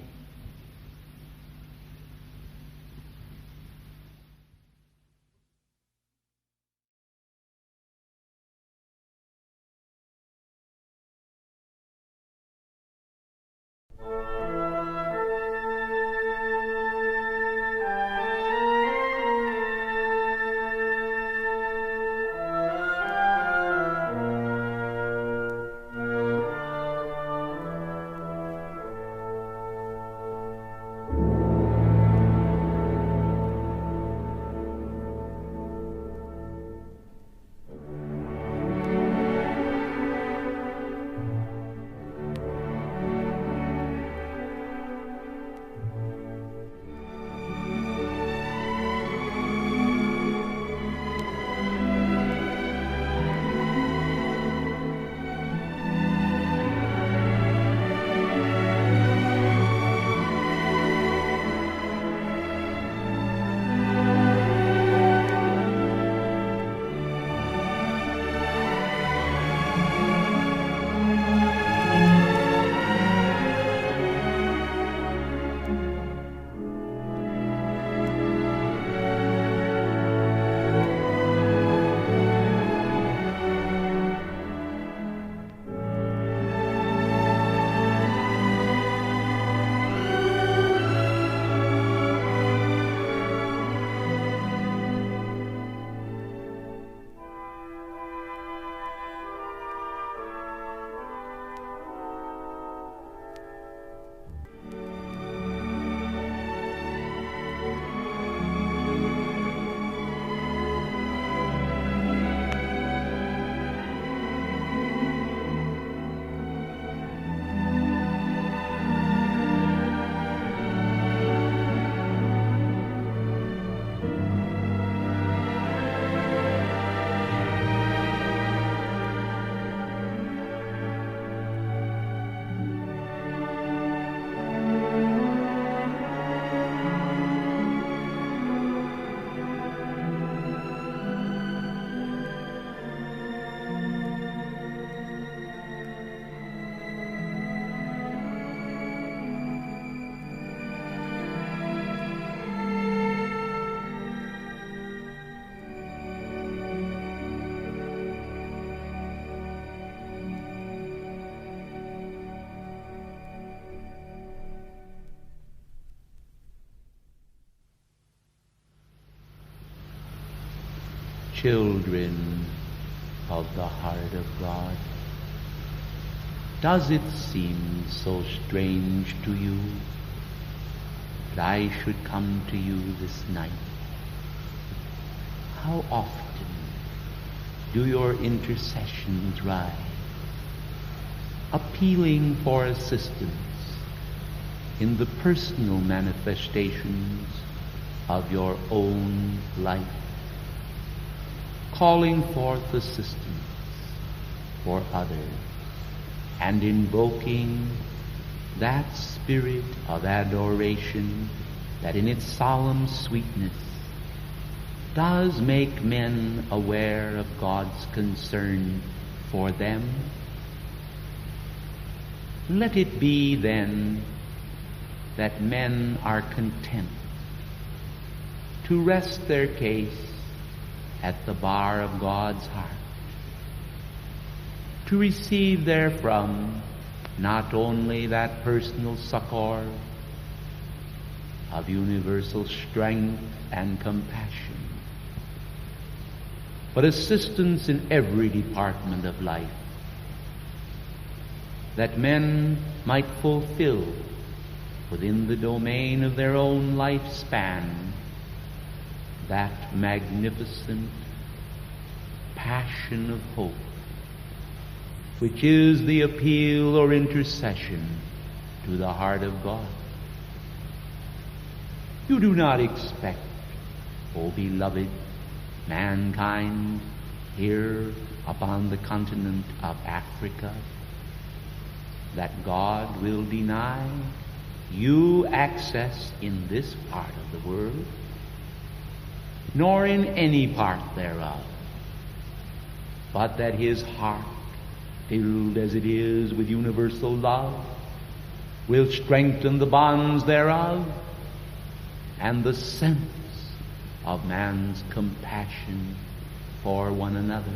children of the heart of God, does it seem so strange to you that I should come to you this night? How often do your intercessions rise, appealing for assistance in the personal manifestations of your own life, calling forth assistance for others, and invoking that spirit of adoration that in its solemn sweetness does make men aware of God's concern for them? Let it be then that men are content to rest their case at the bar of God's heart, to receive therefrom not only that personal succor of universal strength and compassion, but assistance in every department of life, that men might fulfill within the domain of their own lifespan that magnificent passion of hope, which is the appeal or intercession to the heart of God. You do not expect, O beloved, mankind here upon the continent of Africa, that God will deny you access in this part of the world, nor in any part thereof, but that his heart, filled as it is with universal love, will strengthen the bonds thereof and the sense of man's compassion for one another,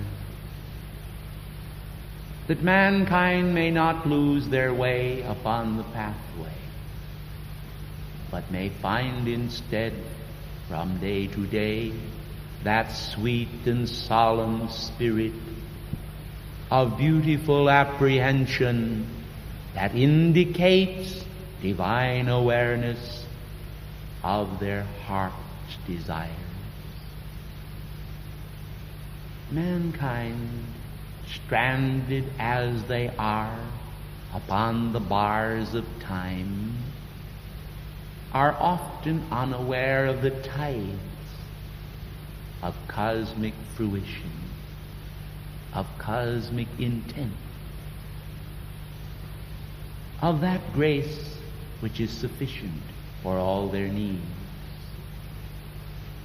that mankind may not lose their way upon the pathway, but may find instead from day to day that sweet and solemn spirit of beautiful apprehension that indicates divine awareness of their heart's desires. Mankind, stranded as they are upon the bars of time, are often unaware of the tides of cosmic fruition, of cosmic intent, of that grace which is sufficient for all their needs.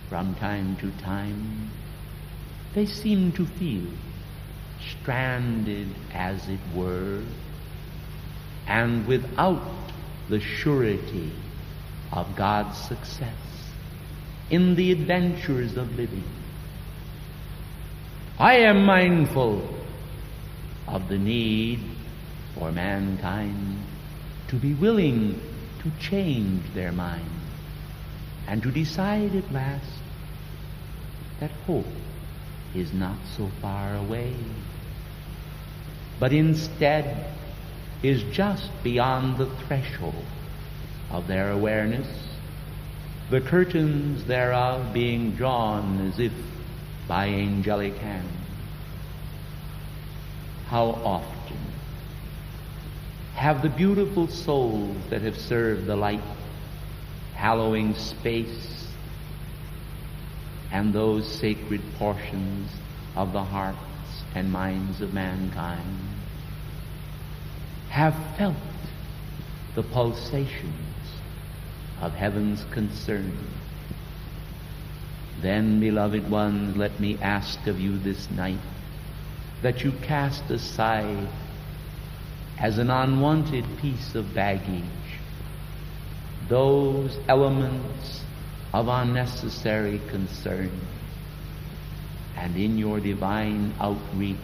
From time to time, they seem to feel stranded, as it were, and without the surety of God's success in the adventures of living. I am mindful of the need for mankind to be willing to change their mind and to decide at last that hope is not so far away, but instead is just beyond the threshold of their awareness, the curtains thereof being drawn as if by angelic hand. How often have the beautiful souls that have served the light, hallowing space, and those sacred portions of the hearts and minds of mankind, have felt the pulsations of heaven's concern. Then, beloved ones, let me ask of you this night that you cast aside as an unwanted piece of baggage those elements of unnecessary concern, and in your divine outreach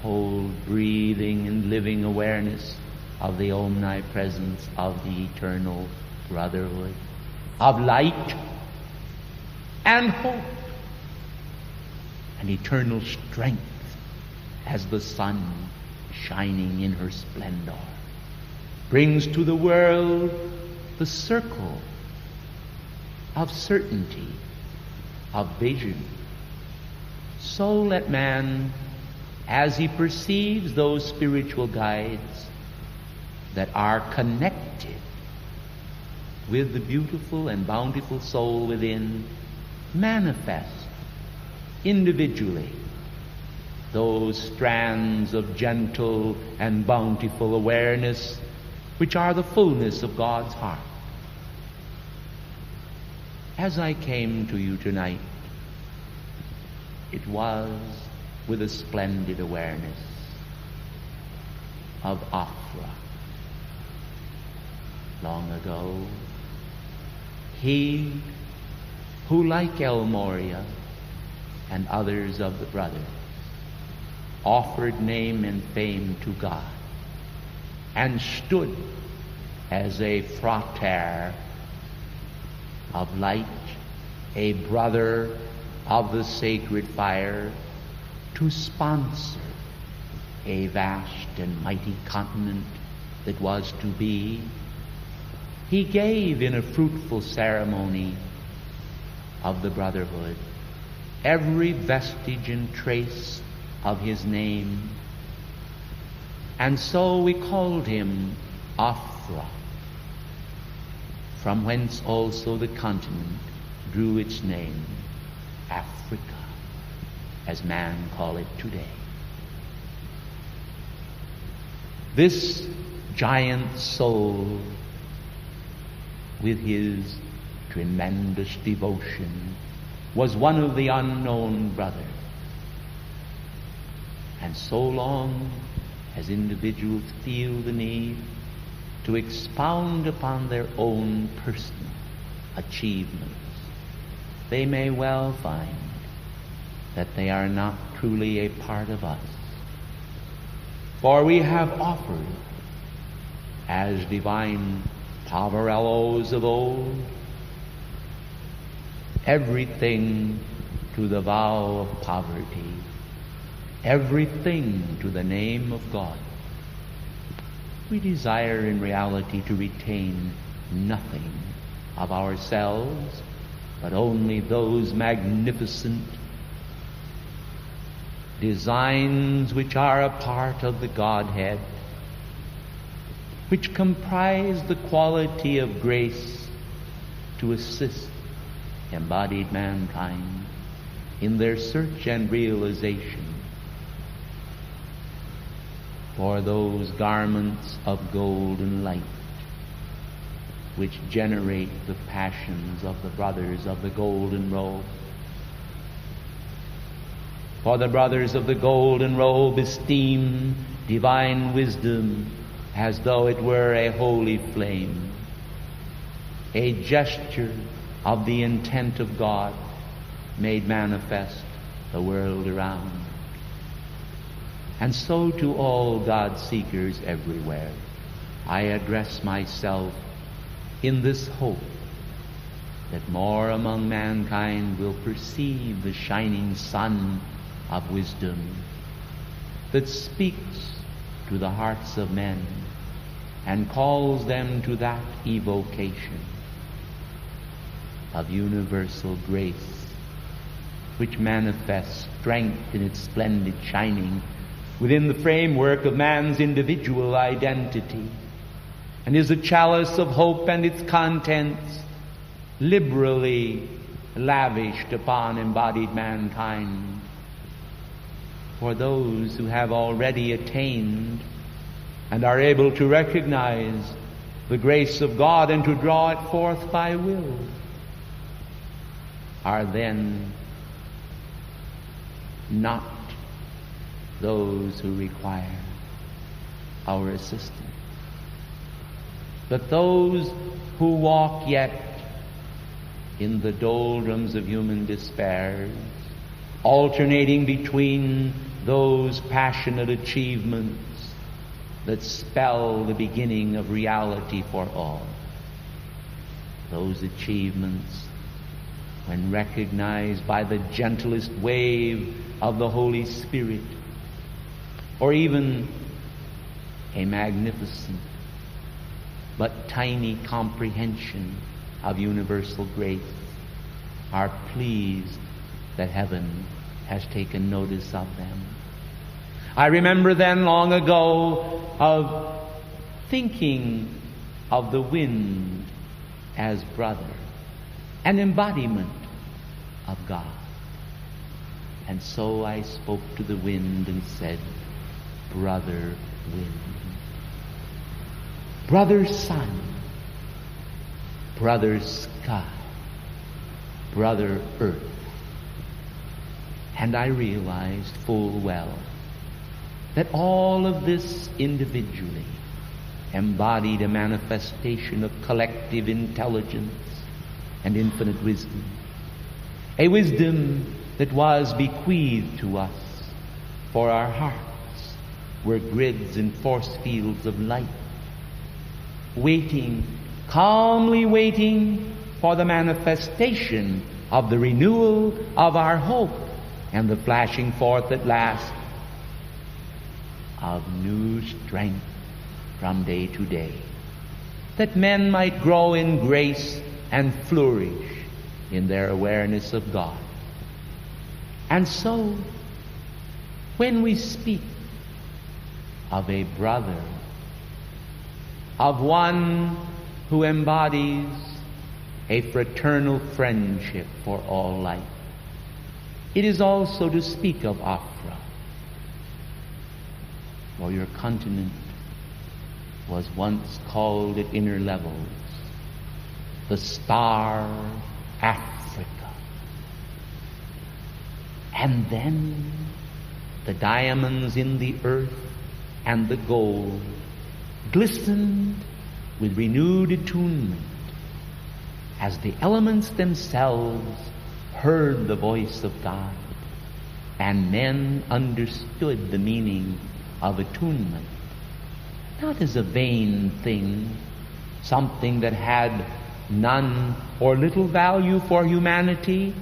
hold breathing and living awareness of the omnipresence of the eternal brotherhood, of light and hope, and eternal strength as the sun shining in her splendor, brings to the world the circle of certainty, of vision. So let man, as he perceives those spiritual guides that are connected with the beautiful and bountiful soul within, manifest individually those strands of gentle and bountiful awareness which are the fullness of God's heart. As I came to you tonight, it was with a splendid awareness of Afra. Long ago, he who, like El Moria and others of the brothers, offered name and fame to God and stood as a frater of light, a brother of the sacred fire, to sponsor a vast and mighty continent that was to be. He gave in a fruitful ceremony of the brotherhood every vestige and trace of his name, and so we called him Afra, from whence also the continent drew its name, Africa, as man call it today. This giant soul, with his tremendous devotion, was one of the unknown brothers. And so long as individuals feel the need to expound upon their own personal achievements, they may well find that they are not truly a part of us. For we have offered, as divine Poverellos of old, everything to the vow of poverty, everything to the name of God. We desire in reality to retain nothing of ourselves, but only those magnificent designs which are a part of the Godhead, which comprise the quality of grace to assist embodied mankind in their search and realization for those garments of golden light which generate the passions of the brothers of the golden robe. For the brothers of the golden robe esteem divine wisdom as though it were a holy flame, a gesture of the intent of God made manifest the world around. And so to all God seekers everywhere, I address myself in this hope that more among mankind will perceive the shining sun of wisdom that speaks to the hearts of men and calls them to that evocation of universal grace which manifests strength in its splendid shining within the framework of man's individual identity, and is a chalice of hope and its contents liberally lavished upon embodied mankind for those who have already attained and are able to recognize the grace of God and to draw it forth by will, are then not those who require our assistance, but those who walk yet in the doldrums of human despairs, alternating between those passionate achievements that spell the beginning of reality for all. Those achievements, when recognized by the gentlest wave of the Holy Spirit, or even a magnificent but tiny comprehension of universal grace, are pleased that heaven has taken notice of them. I remember then long ago of thinking of the wind as brother, an embodiment of God. And so I spoke to the wind and said, brother wind, brother sun, brother sky, brother earth. And I realized full well that all of this individually embodied a manifestation of collective intelligence and infinite wisdom, a wisdom that was bequeathed to us, for our hearts were grids and force fields of light, waiting, calmly waiting for the manifestation of the renewal of our hope and the flashing forth at last of new strength from day to day, that men might grow in grace and flourish in their awareness of God. And so, when we speak of a brother, of one who embodies a fraternal friendship for all life, it is also to speak of Afra, for your continent was once called at inner levels the star Africa. And then the diamonds in the earth and the gold glistened with renewed attunement as the elements themselves heard the voice of God, and men understood the meaning of attunement, not as a vain thing, something that had none or little value for humanity,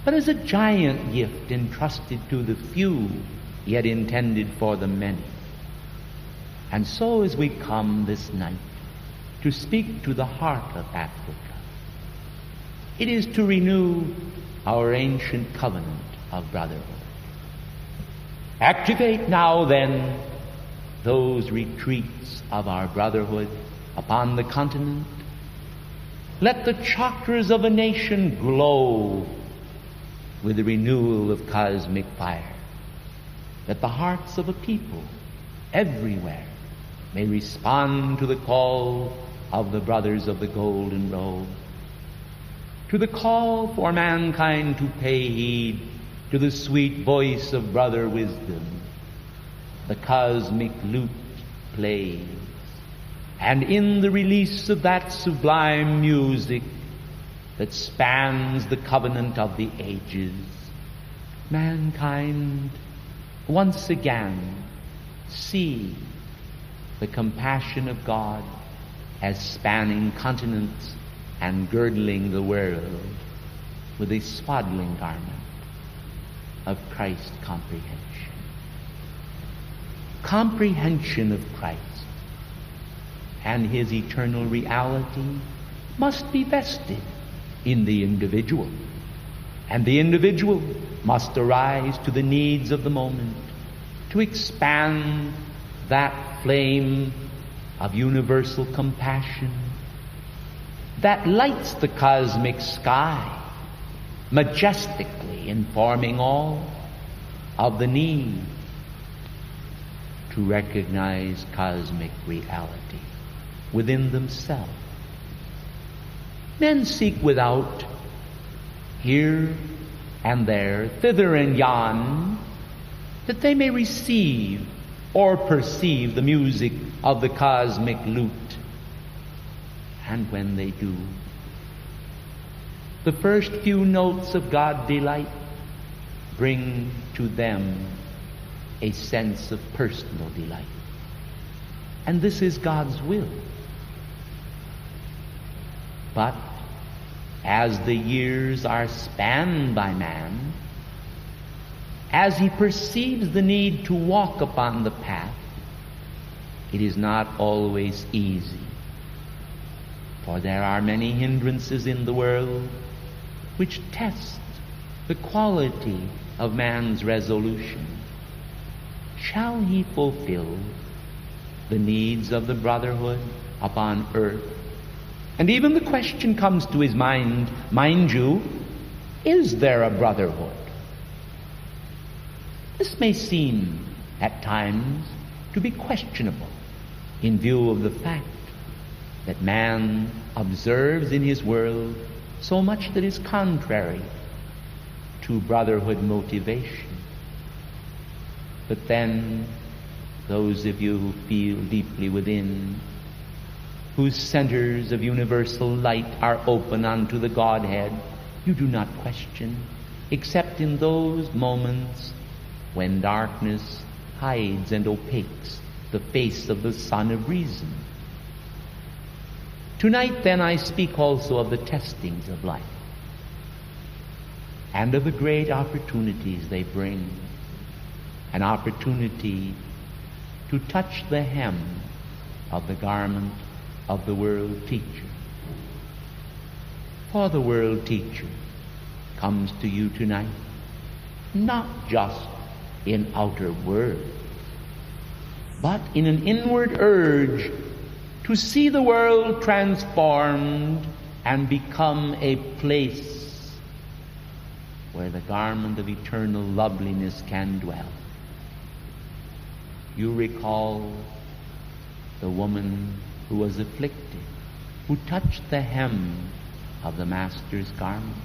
but as a giant gift entrusted to the few, yet intended for the many. And so as we come this night to speak to the heart of Africa, it is to renew our ancient covenant of brotherhood. Activate now then those retreats of our brotherhood upon the continent. Let the chakras of a nation glow with the renewal of cosmic fire, that the hearts of a people everywhere may respond to the call of the brothers of the golden robe, to the call for mankind to pay heed to the sweet voice of brother wisdom. The cosmic lute plays, and in the release of that sublime music that spans the covenant of the ages, mankind once again see the compassion of God as spanning continents and girdling the world with a swaddling garment of Christ comprehension. Comprehension of Christ and his eternal reality must be vested in the individual, and the individual must arise to the needs of the moment, to expand that flame of universal compassion that lights the cosmic sky, majestically informing all of the need to recognize cosmic reality within themselves. Men seek without, here and there, thither and yon, that they may receive or perceive the music of the cosmic lute. And when they do, the first few notes of God delight bring to them a sense of personal delight. And this is God's will. But as the years are spanned by man, as he perceives the need to walk upon the path, it is not always easy. For there are many hindrances in the world which test the quality of man's resolution. Shall he fulfill the needs of the brotherhood upon earth? And even the question comes to his mind you, is there a brotherhood? This may seem at times to be questionable in view of the fact that man observes in his world so much that is contrary to brotherhood motivation. But then, those of you who feel deeply within, whose centers of universal light are open unto the Godhead, you do not question, except in those moments when darkness hides and opaques the face of the Sun of Reason. Tonight, then, I speak also of the testings of life and of the great opportunities they bring. An opportunity to touch the hem of the garment of the world teacher. For the world teacher comes to you tonight not just in outer words, but in an inward urge to see the world transformed and become a place where the garment of eternal loveliness can dwell. You recall the woman who was afflicted, who touched the hem of the Master's garment.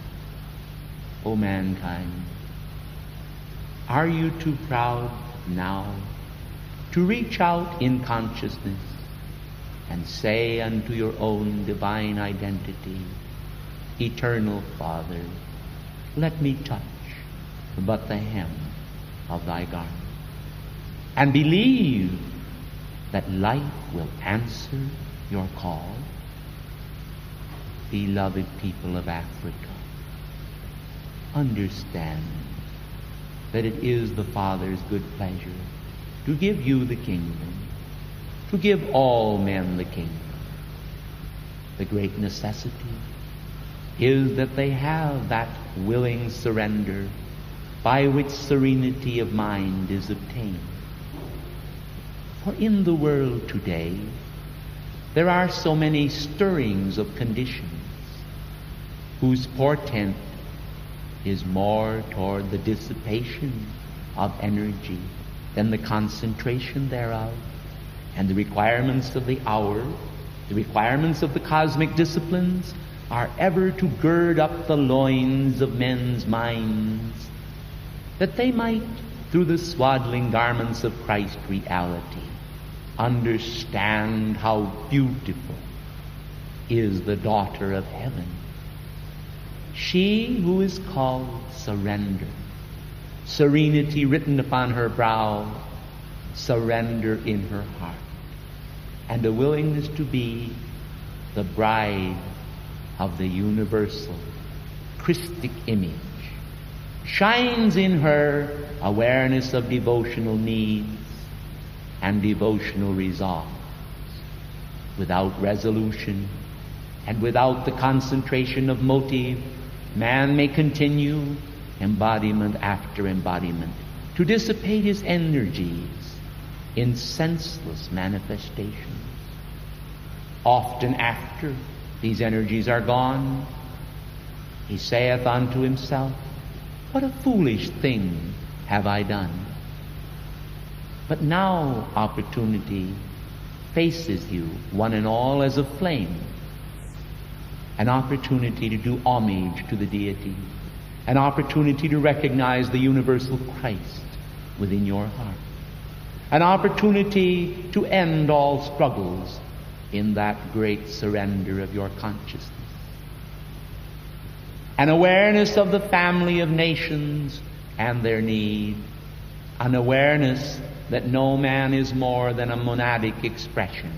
O mankind, are you too proud now to reach out in consciousness and say unto your own divine identity, Eternal Father, let me touch but the hem of thy garment, and believe that life will answer your call? Beloved people of Africa, understand that it is the Father's good pleasure to give you the kingdom, to give all men the kingdom. The great necessity is that they have that willing surrender by which serenity of mind is obtained. For in the world today, there are so many stirrings of conditions whose portent is more toward the dissipation of energy than the concentration thereof. And the requirements of the hour, the requirements of the cosmic disciplines, are ever to gird up the loins of men's minds, that they might, through the swaddling garments of Christ reality, understand how beautiful is the daughter of heaven. She who is called surrender, serenity written upon her brow, surrender in her heart, and a willingness to be the bride of the universal Christic image, shines in her awareness of devotional needs and devotional resolves. Without resolution and without the concentration of motive, man may continue, embodiment after embodiment, to dissipate his energies in senseless manifestations. Often after these energies are gone, he saith unto himself, what a foolish thing have I done. But now opportunity faces you, one and all, as a flame. An opportunity to do homage to the deity. An opportunity to recognize the universal Christ within your heart. An opportunity to end all struggles in that great surrender of your consciousness. An awareness of the family of nations and their need. An awareness that no man is more than a monadic expression.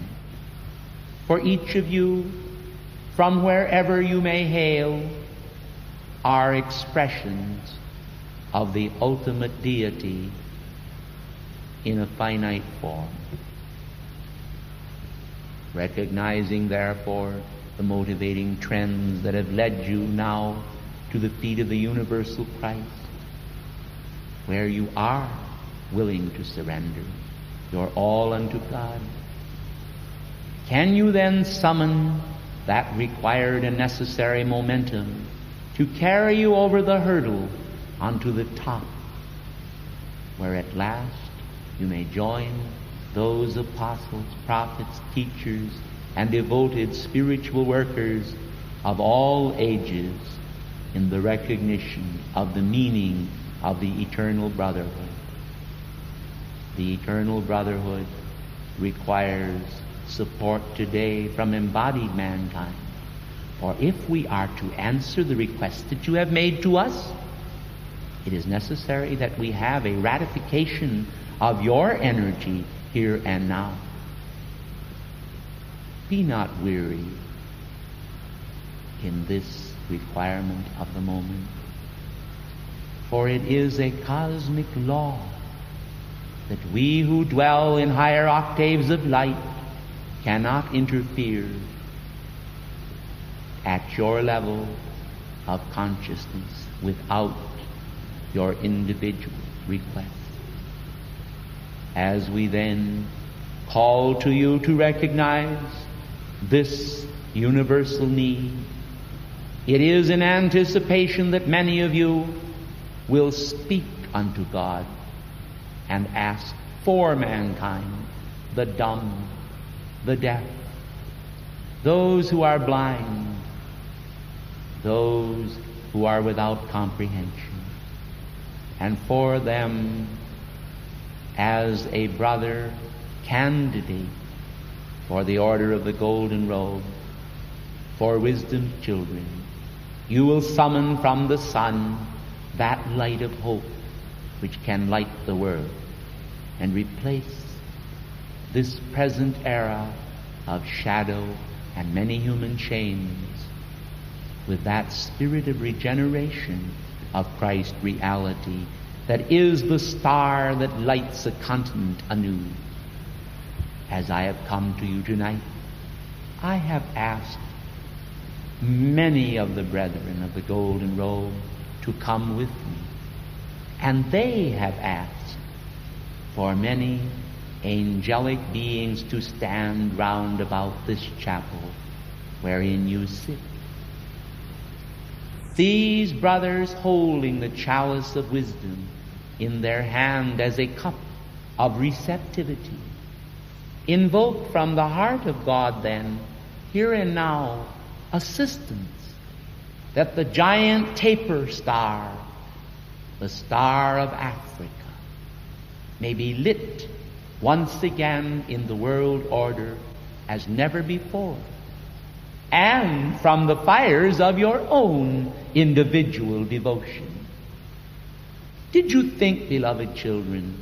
For each of you, from wherever you may hail, are expressions of the ultimate deity in a finite form. Recognizing, therefore, the motivating trends that have led you now to the feet of the universal Christ, where you are willing to surrender your all unto God, can you then summon that required and necessary momentum to carry you over the hurdle onto the top, where at last you may join those apostles, prophets, teachers, and devoted spiritual workers of all ages in the recognition of the meaning of the eternal brotherhood. The eternal brotherhood requires support today from embodied mankind. For if we are to answer the request that you have made to us, it is necessary that we have a ratification of your energy here and now. Be not weary in this requirement of the moment, for it is a cosmic law that we who dwell in higher octaves of light cannot interfere at your level of consciousness without your individual request. As we then call to you to recognize this universal need, it is in anticipation that many of you will speak unto God and ask for mankind, the dumb, the deaf, those who are blind, those who are without comprehension, and for them as a brother candidate for the order of the golden robe, for wisdom's children, you will summon from the sun that light of hope which can light the world and replace this present era of shadow and many human chains with that spirit of regeneration of Christ reality that is the star that lights a continent anew. As I have come to you tonight, I have asked many of the brethren of the golden robe to come with me, and they have asked for many angelic beings to stand round about this chapel wherein you sit. These brothers holding the chalice of wisdom in their hand as a cup of receptivity, invoke from the heart of God then, here and now, assistance, that the giant taper star, the star of Africa, may be lit once again in the world order as never before, and from the fires of your own individual devotion. Did you think, beloved children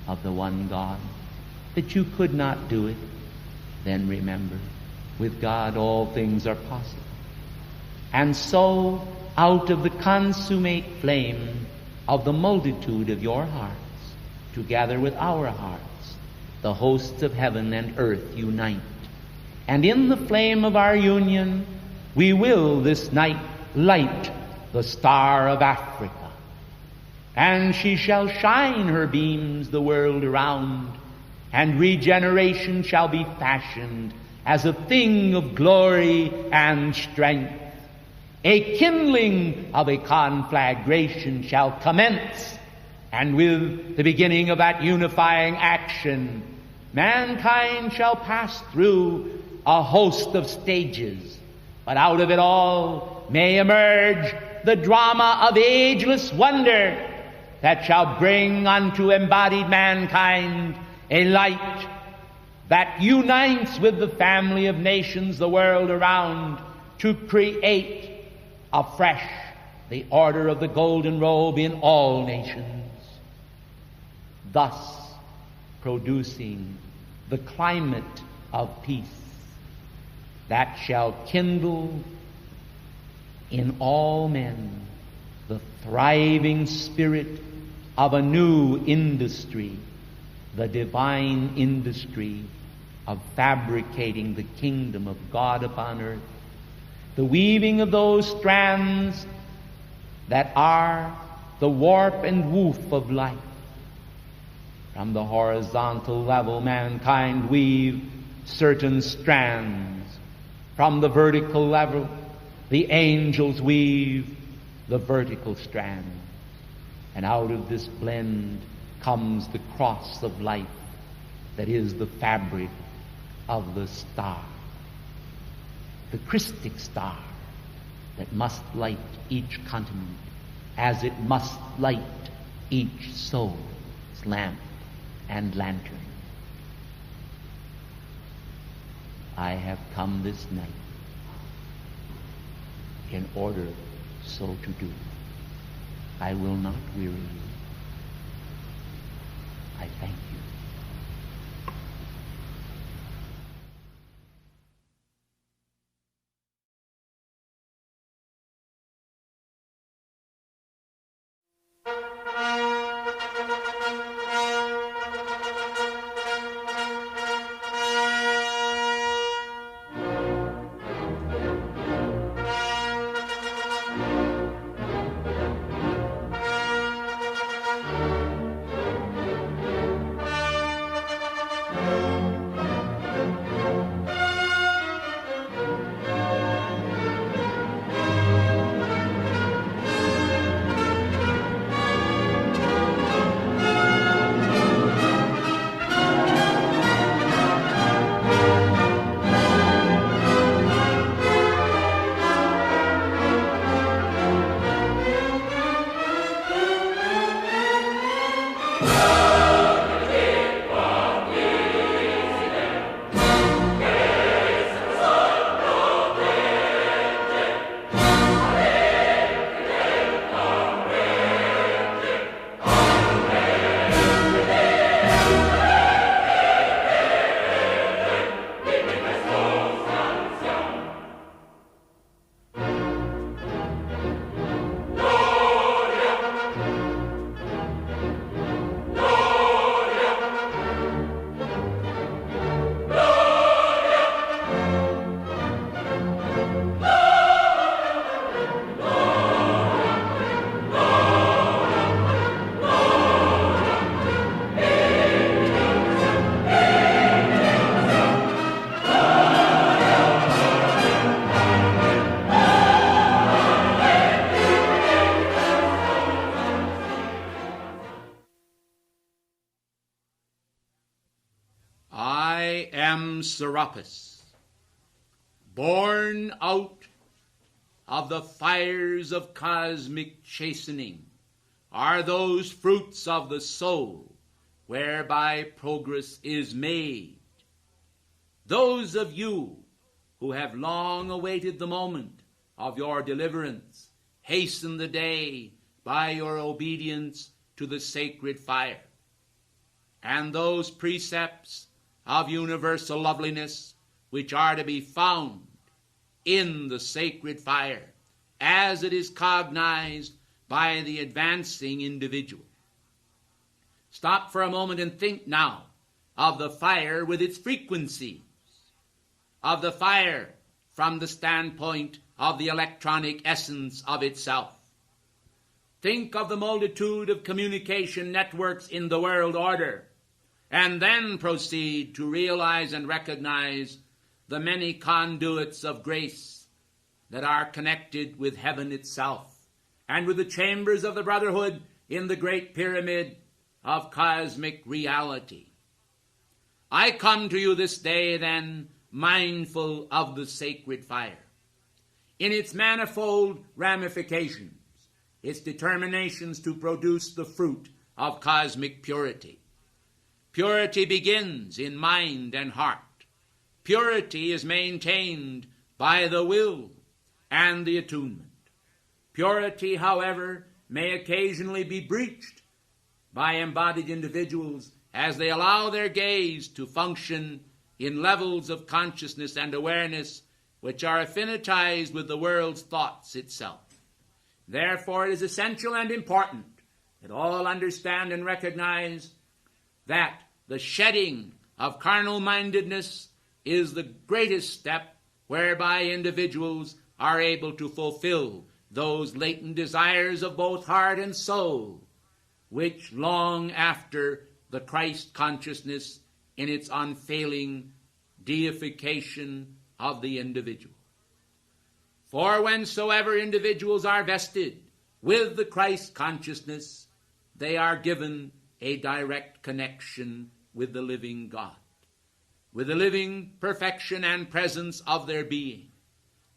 of the one God, that you could not do it? Then remember, with God all things are possible. And so, out of the consummate flame of the multitude of your hearts, together with our hearts, the hosts of heaven and earth unite. And in the flame of our union, we will this night light the star of Africa. And she shall shine her beams the world around, and regeneration shall be fashioned as a thing of glory and strength. A kindling of a conflagration shall commence, and with the beginning of that unifying action, mankind shall pass through a host of stages, but out of it all may emerge the drama of ageless wonder that shall bring unto embodied mankind a light that unites with the family of nations the world around to create afresh the order of the golden robe in all nations, thus producing the climate of peace that shall kindle in all men the thriving spirit of a new industry, the divine industry of fabricating the kingdom of God upon earth, the weaving of those strands that are the warp and woof of life. From the horizontal level, mankind weave certain strands. From the vertical level, the angels weave the vertical strands. And out of this blend comes the cross of life that is the fabric of the star, the Christic star that must light each continent as it must light each soul's lamp and lantern. I have come this night in order so to do. I will not weary you. I thank you. Serapis, born out of the fires of cosmic chastening, are those fruits of the soul whereby progress is made. Those of you who have long awaited the moment of your deliverance, hasten the day by your obedience to the sacred fire. And those precepts of universal loveliness which are to be found in the sacred fire as it is cognized by the advancing individual. Stop for a moment and think now of the fire with its frequencies, of the fire from the standpoint of the electronic essence of itself. Think of the multitude of communication networks in the world order, and then proceed to realize and recognize the many conduits of grace that are connected with heaven itself and with the chambers of the brotherhood in the great pyramid of cosmic reality. I come to you this day, then, mindful of the sacred fire, in its manifold ramifications, its determinations to produce the fruit of cosmic purity. Purity begins in mind and heart. Purity is maintained by the will and the attunement. Purity, however, may occasionally be breached by embodied individuals as they allow their gaze to function in levels of consciousness and awareness which are affinitized with the world's thoughts itself. Therefore, it is essential and important that all understand and recognize that the shedding of carnal-mindedness is the greatest step whereby individuals are able to fulfill those latent desires of both heart and soul, which long after the Christ consciousness in its unfailing deification of the individual. For whensoever individuals are vested with the Christ consciousness, they are given a direct connection with the living God, with the living perfection and presence of their being,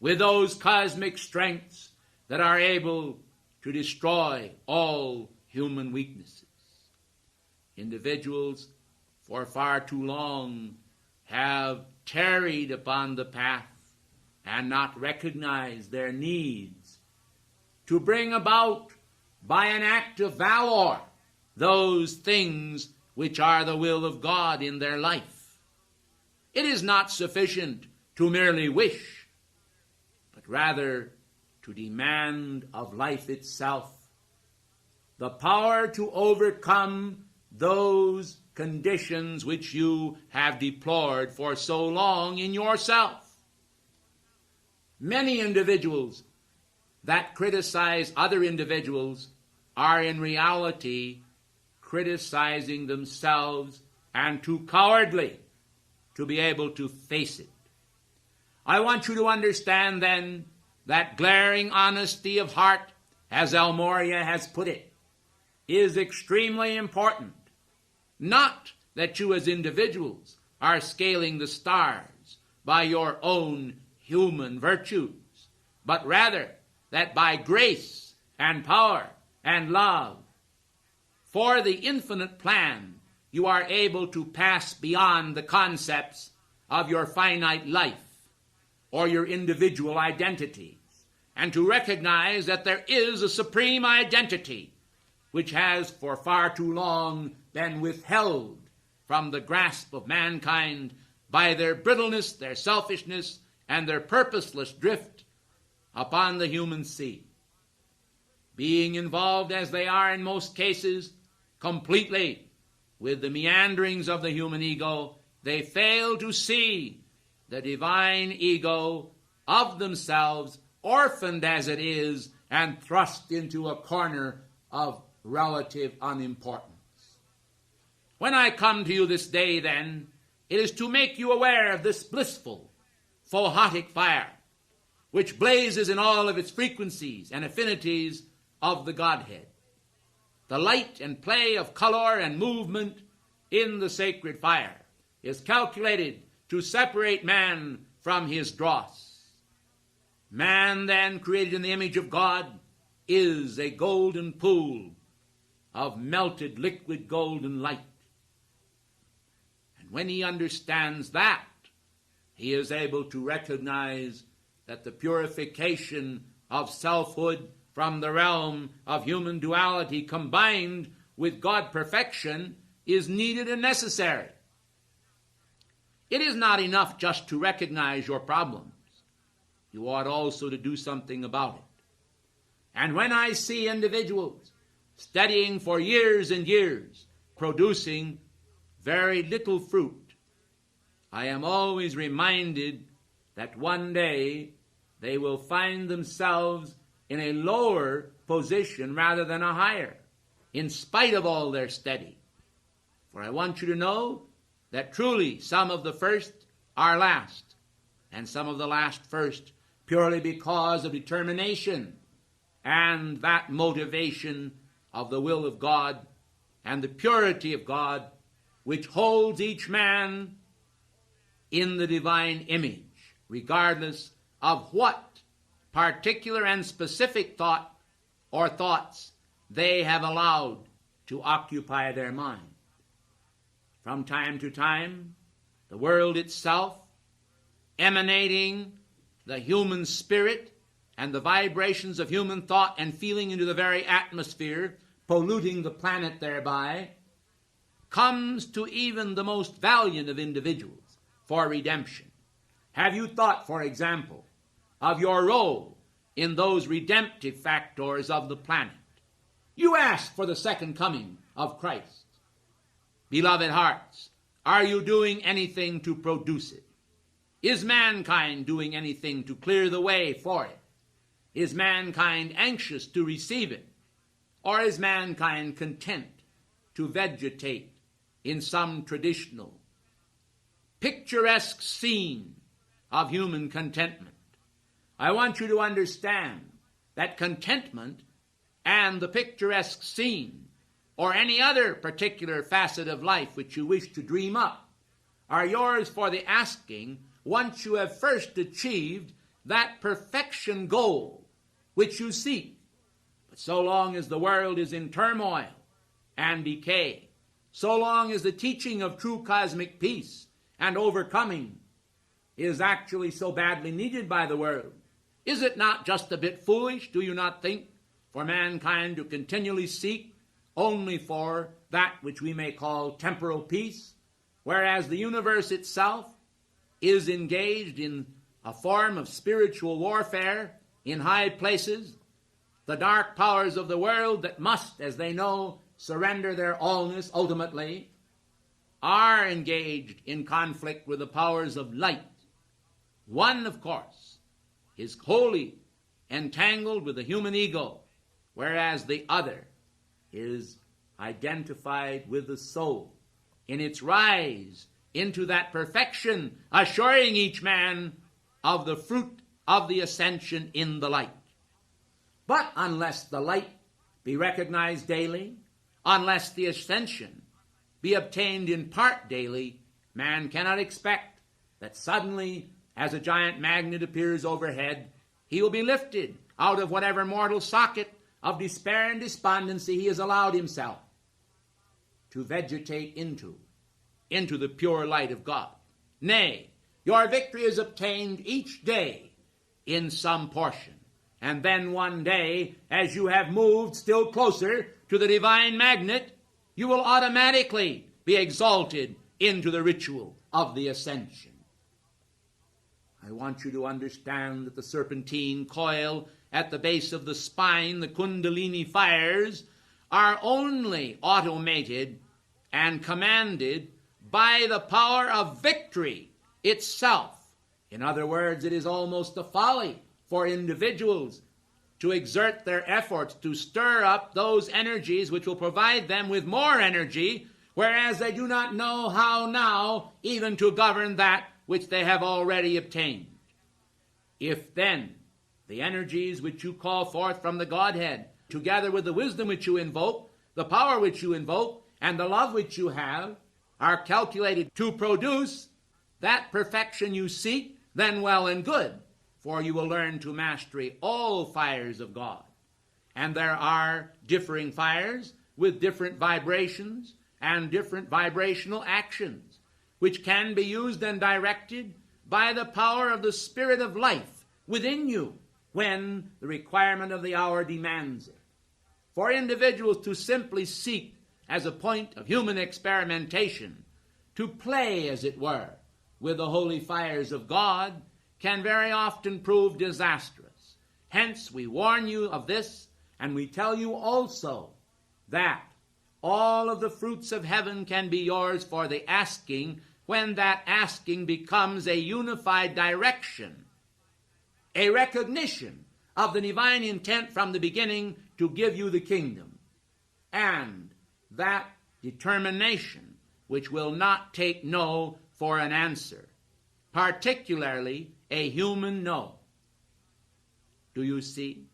with those cosmic strengths that are able to destroy all human weaknesses. Individuals for far too long have tarried upon the path and not recognized their needs to bring about by an act of valor those things which are the will of God in their life. It is not sufficient to merely wish, but rather to demand of life itself the power to overcome those conditions which you have deplored for so long in yourself. Many individuals that criticize other individuals are in reality criticizing themselves and too cowardly to be able to face it. I want you to understand then that glaring honesty of heart, as El Morya has put it, is extremely important. Not that you as individuals are scaling the stars by your own human virtues, but rather that by grace and power and love for the infinite plan you are able to pass beyond the concepts of your finite life or your individual identities, and to recognize that there is a supreme identity which has for far too long been withheld from the grasp of mankind by their brittleness, their selfishness, and their purposeless drift upon the human sea. Being involved as they are in most cases completely with the meanderings of the human ego, they fail to see the divine ego of themselves, orphaned as it is, and thrust into a corner of relative unimportance. When I come to you this day, then, it is to make you aware of this blissful, photic fire, which blazes in all of its frequencies and affinities of the Godhead. The light and play of color and movement in the sacred fire is calculated to separate man from his dross. Man, then, created in the image of God, is a golden pool of melted liquid golden light. And when he understands that, he is able to recognize that the purification of selfhood from the realm of human duality combined with God perfection is needed and necessary. It is not enough just to recognize your problems. You ought also to do something about it. And when I see individuals studying for years and years, producing very little fruit, I am always reminded that one day they will find themselves in a lower position rather than a higher, in spite of all their study. For I want you to know that truly some of the first are last, and some of the last first, purely because of determination and that motivation of the will of God and the purity of God, which holds each man in the divine image, regardless of what particular and specific thought or thoughts they have allowed to occupy their mind. From time to time, the world itself, emanating the human spirit and the vibrations of human thought and feeling into the very atmosphere, polluting the planet thereby, comes to even the most valiant of individuals for redemption. Have you thought, for example, of your role in those redemptive factors of the planet. You ask for the second coming of Christ. Beloved hearts, are you doing anything to produce it? Is mankind doing anything to clear the way for it? Is mankind anxious to receive it? Or is mankind content to vegetate in some traditional, picturesque scene of human contentment? I want you to understand that contentment and the picturesque scene, or any other particular facet of life which you wish to dream up, are yours for the asking once you have first achieved that perfection goal which you seek. But so long as the world is in turmoil and decay, so long as the teaching of true cosmic peace and overcoming is actually so badly needed by the world, is it not just a bit foolish, do you not think, for mankind to continually seek only for that which we may call temporal peace, whereas the universe itself is engaged in a form of spiritual warfare in high places? The dark powers of the world that must, as they know, surrender their allness ultimately, are engaged in conflict with the powers of light. One, of course, is wholly entangled with the human ego, whereas the other is identified with the soul in its rise into that perfection, assuring each man of the fruit of the ascension in the light. But unless the light be recognized daily, unless the ascension be obtained in part daily, man cannot expect that suddenly, as a giant magnet appears overhead, he will be lifted out of whatever mortal socket of despair and despondency he has allowed himself to vegetate into the pure light of God. Nay, your victory is obtained each day in some portion. And then one day, as you have moved still closer to the divine magnet, you will automatically be exalted into the ritual of the ascension. I want you to understand that the serpentine coil at the base of the spine, the Kundalini fires, are only automated and commanded by the power of victory itself. In other words, it is almost a folly for individuals to exert their efforts to stir up those energies which will provide them with more energy, whereas they do not know how now even to govern that which they have already obtained. If then the energies which you call forth from the Godhead, together with the wisdom which you invoke, the power which you invoke, and the love which you have, are calculated to produce that perfection you seek, then well and good, for you will learn to mastery all fires of God. And there are differing fires with different vibrations and different vibrational actions, which can be used and directed by the power of the Spirit of life within you when the requirement of the hour demands it. For individuals to simply seek as a point of human experimentation, to play, as it were, with the holy fires of God, can very often prove disastrous. Hence, we warn you of this, and we tell you also that all of the fruits of heaven can be yours for the asking when that asking becomes a unified direction, a recognition of the divine intent from the beginning to give you the kingdom, and that determination which will not take no for an answer, particularly a human no. Do you see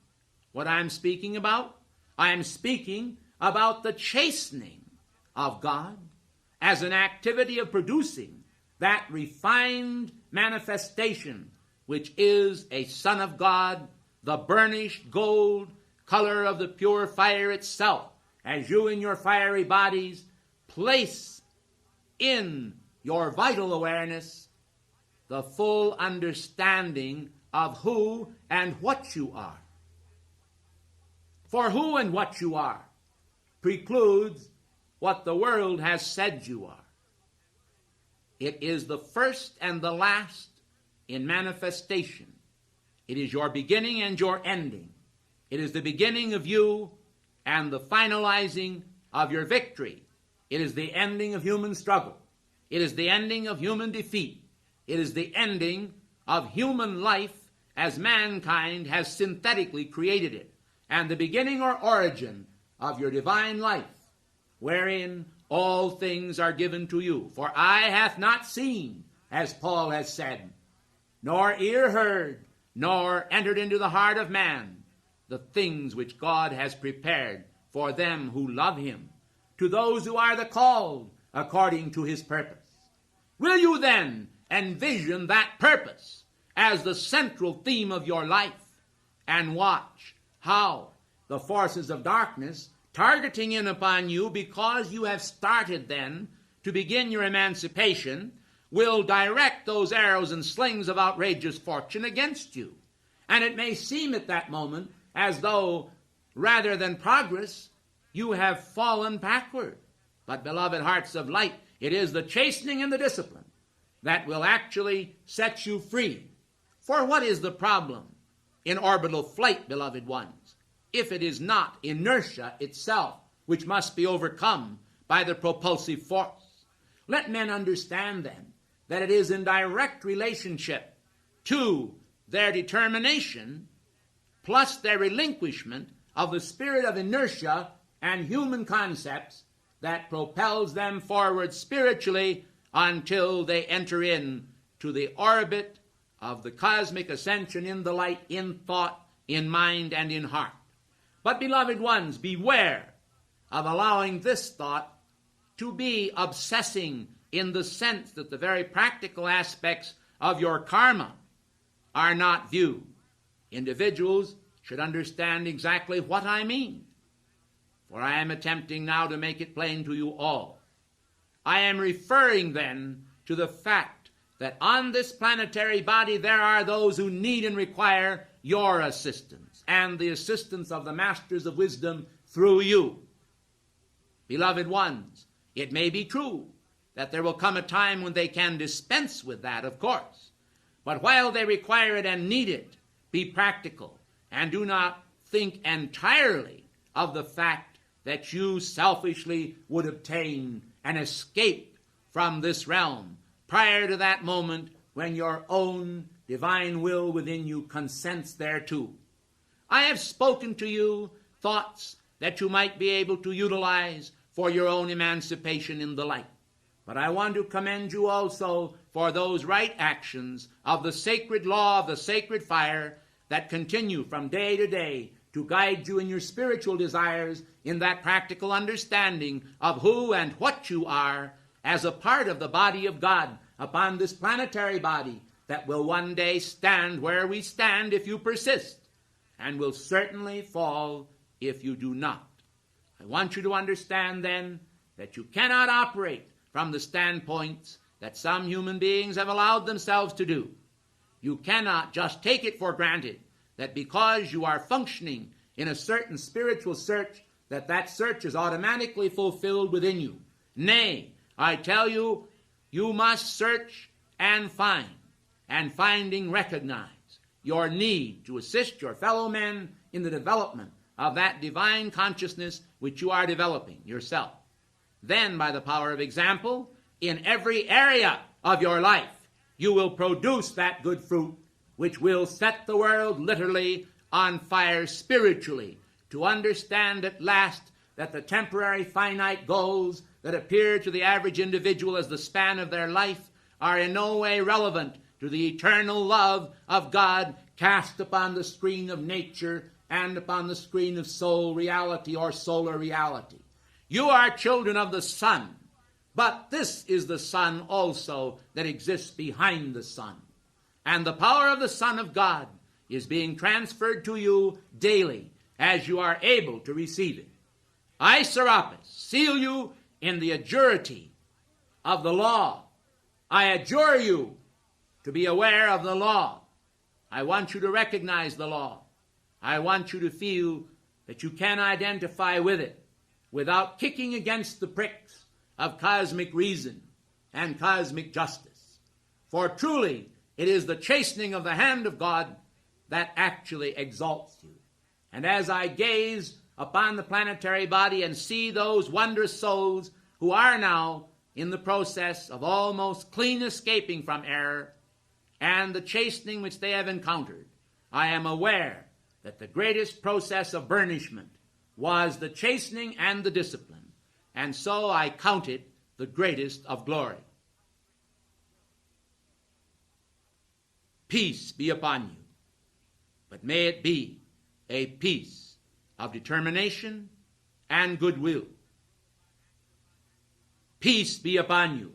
what I'm speaking about? I'm speaking about the chastening of God as an activity of producing that refined manifestation which is a Son of God, the burnished gold color of the pure fire itself, as you in your fiery bodies place in your vital awareness the full understanding of who and what you are. For who and what you are precludes what the world has said you are. It is the first and the last in manifestation, It is your beginning and your ending. It is the beginning of you and the finalizing of your victory. It is the ending of human struggle. It is the ending of human defeat. It is the ending of human life as mankind has synthetically created it, and the beginning or origin of your divine life, wherein all things are given to you. For eye hath not seen, as Paul has said, nor ear heard, nor entered into the heart of man, the things which God has prepared for them who love him, to those who are the called according to his purpose. Will you then envision that purpose as the central theme of your life, and watch how the forces of darkness, targeting in upon you because you have started then to begin your emancipation, will direct those arrows and slings of outrageous fortune against you. And it may seem at that moment as though, rather than progress, you have fallen backward. But, beloved hearts of light, it is the chastening and the discipline that will actually set you free. For what is the problem in orbital flight, beloved ones, if it is not inertia itself, which must be overcome by the propulsive force? Let men understand then that it is in direct relationship to their determination plus their relinquishment of the spirit of inertia and human concepts that propels them forward spiritually until they enter in to the orbit of the cosmic ascension in the light, in thought, in mind, and in heart. But, beloved ones, beware of allowing this thought to be obsessing in the sense that the very practical aspects of your karma are not viewed. Individuals should understand exactly what I mean, for I am attempting now to make it plain to you all. I am referring then to the fact that on this planetary body there are those who need and require your assistance and the assistance of the masters of wisdom through you. Beloved ones, it may be true that there will come a time when they can dispense with that, of course. But while they require it and need it, be practical and do not think entirely of the fact that you selfishly would obtain an escape from this realm prior to that moment when your own divine will within you consents thereto. I have spoken to you thoughts that you might be able to utilize for your own emancipation in the light. But I want to commend you also for those right actions of the sacred law of the sacred fire that continue from day to day to guide you in your spiritual desires in that practical understanding of who and what you are as a part of the body of God upon this planetary body that will one day stand where we stand if you persist, and will certainly fall if you do not. I want you to understand then that you cannot operate from the standpoints that some human beings have allowed themselves to do. You cannot just take it for granted that because you are functioning in a certain spiritual search, that that search is automatically fulfilled within you. Nay, I tell you, you must search and find, and finding recognize your need to assist your fellow men in the development of that divine consciousness which you are developing yourself. Then, by the power of example, in every area of your life, you will produce that good fruit which will set the world literally on fire spiritually, to understand at last that the temporary finite goals that appear to the average individual as the span of their life are in no way relevant to the eternal love of God cast upon the screen of nature and upon the screen of soul reality or solar reality. You are children of the sun, but this is the sun also that exists behind the sun. And the power of the Son of God is being transferred to you daily as you are able to receive it. I, Serapis, seal you in the adjurity of the law. I adjure you to be aware of the law. I want you to recognize the law. I want you to feel that you can identify with it without kicking against the pricks of cosmic reason and cosmic justice. For truly, it is the chastening of the hand of God that actually exalts you. And as I gaze upon the planetary body and see those wondrous souls who are now in the process of almost clean escaping from error and the chastening which they have encountered, I am aware that the greatest process of burnishment was the chastening and the discipline, and so I count it the greatest of glory. Peace be upon you, but may it be a peace of determination and goodwill. Peace be upon you,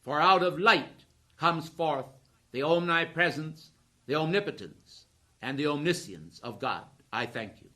for out of light comes forth the omnipresence, the omnipotence, and the omniscience of God. I thank you.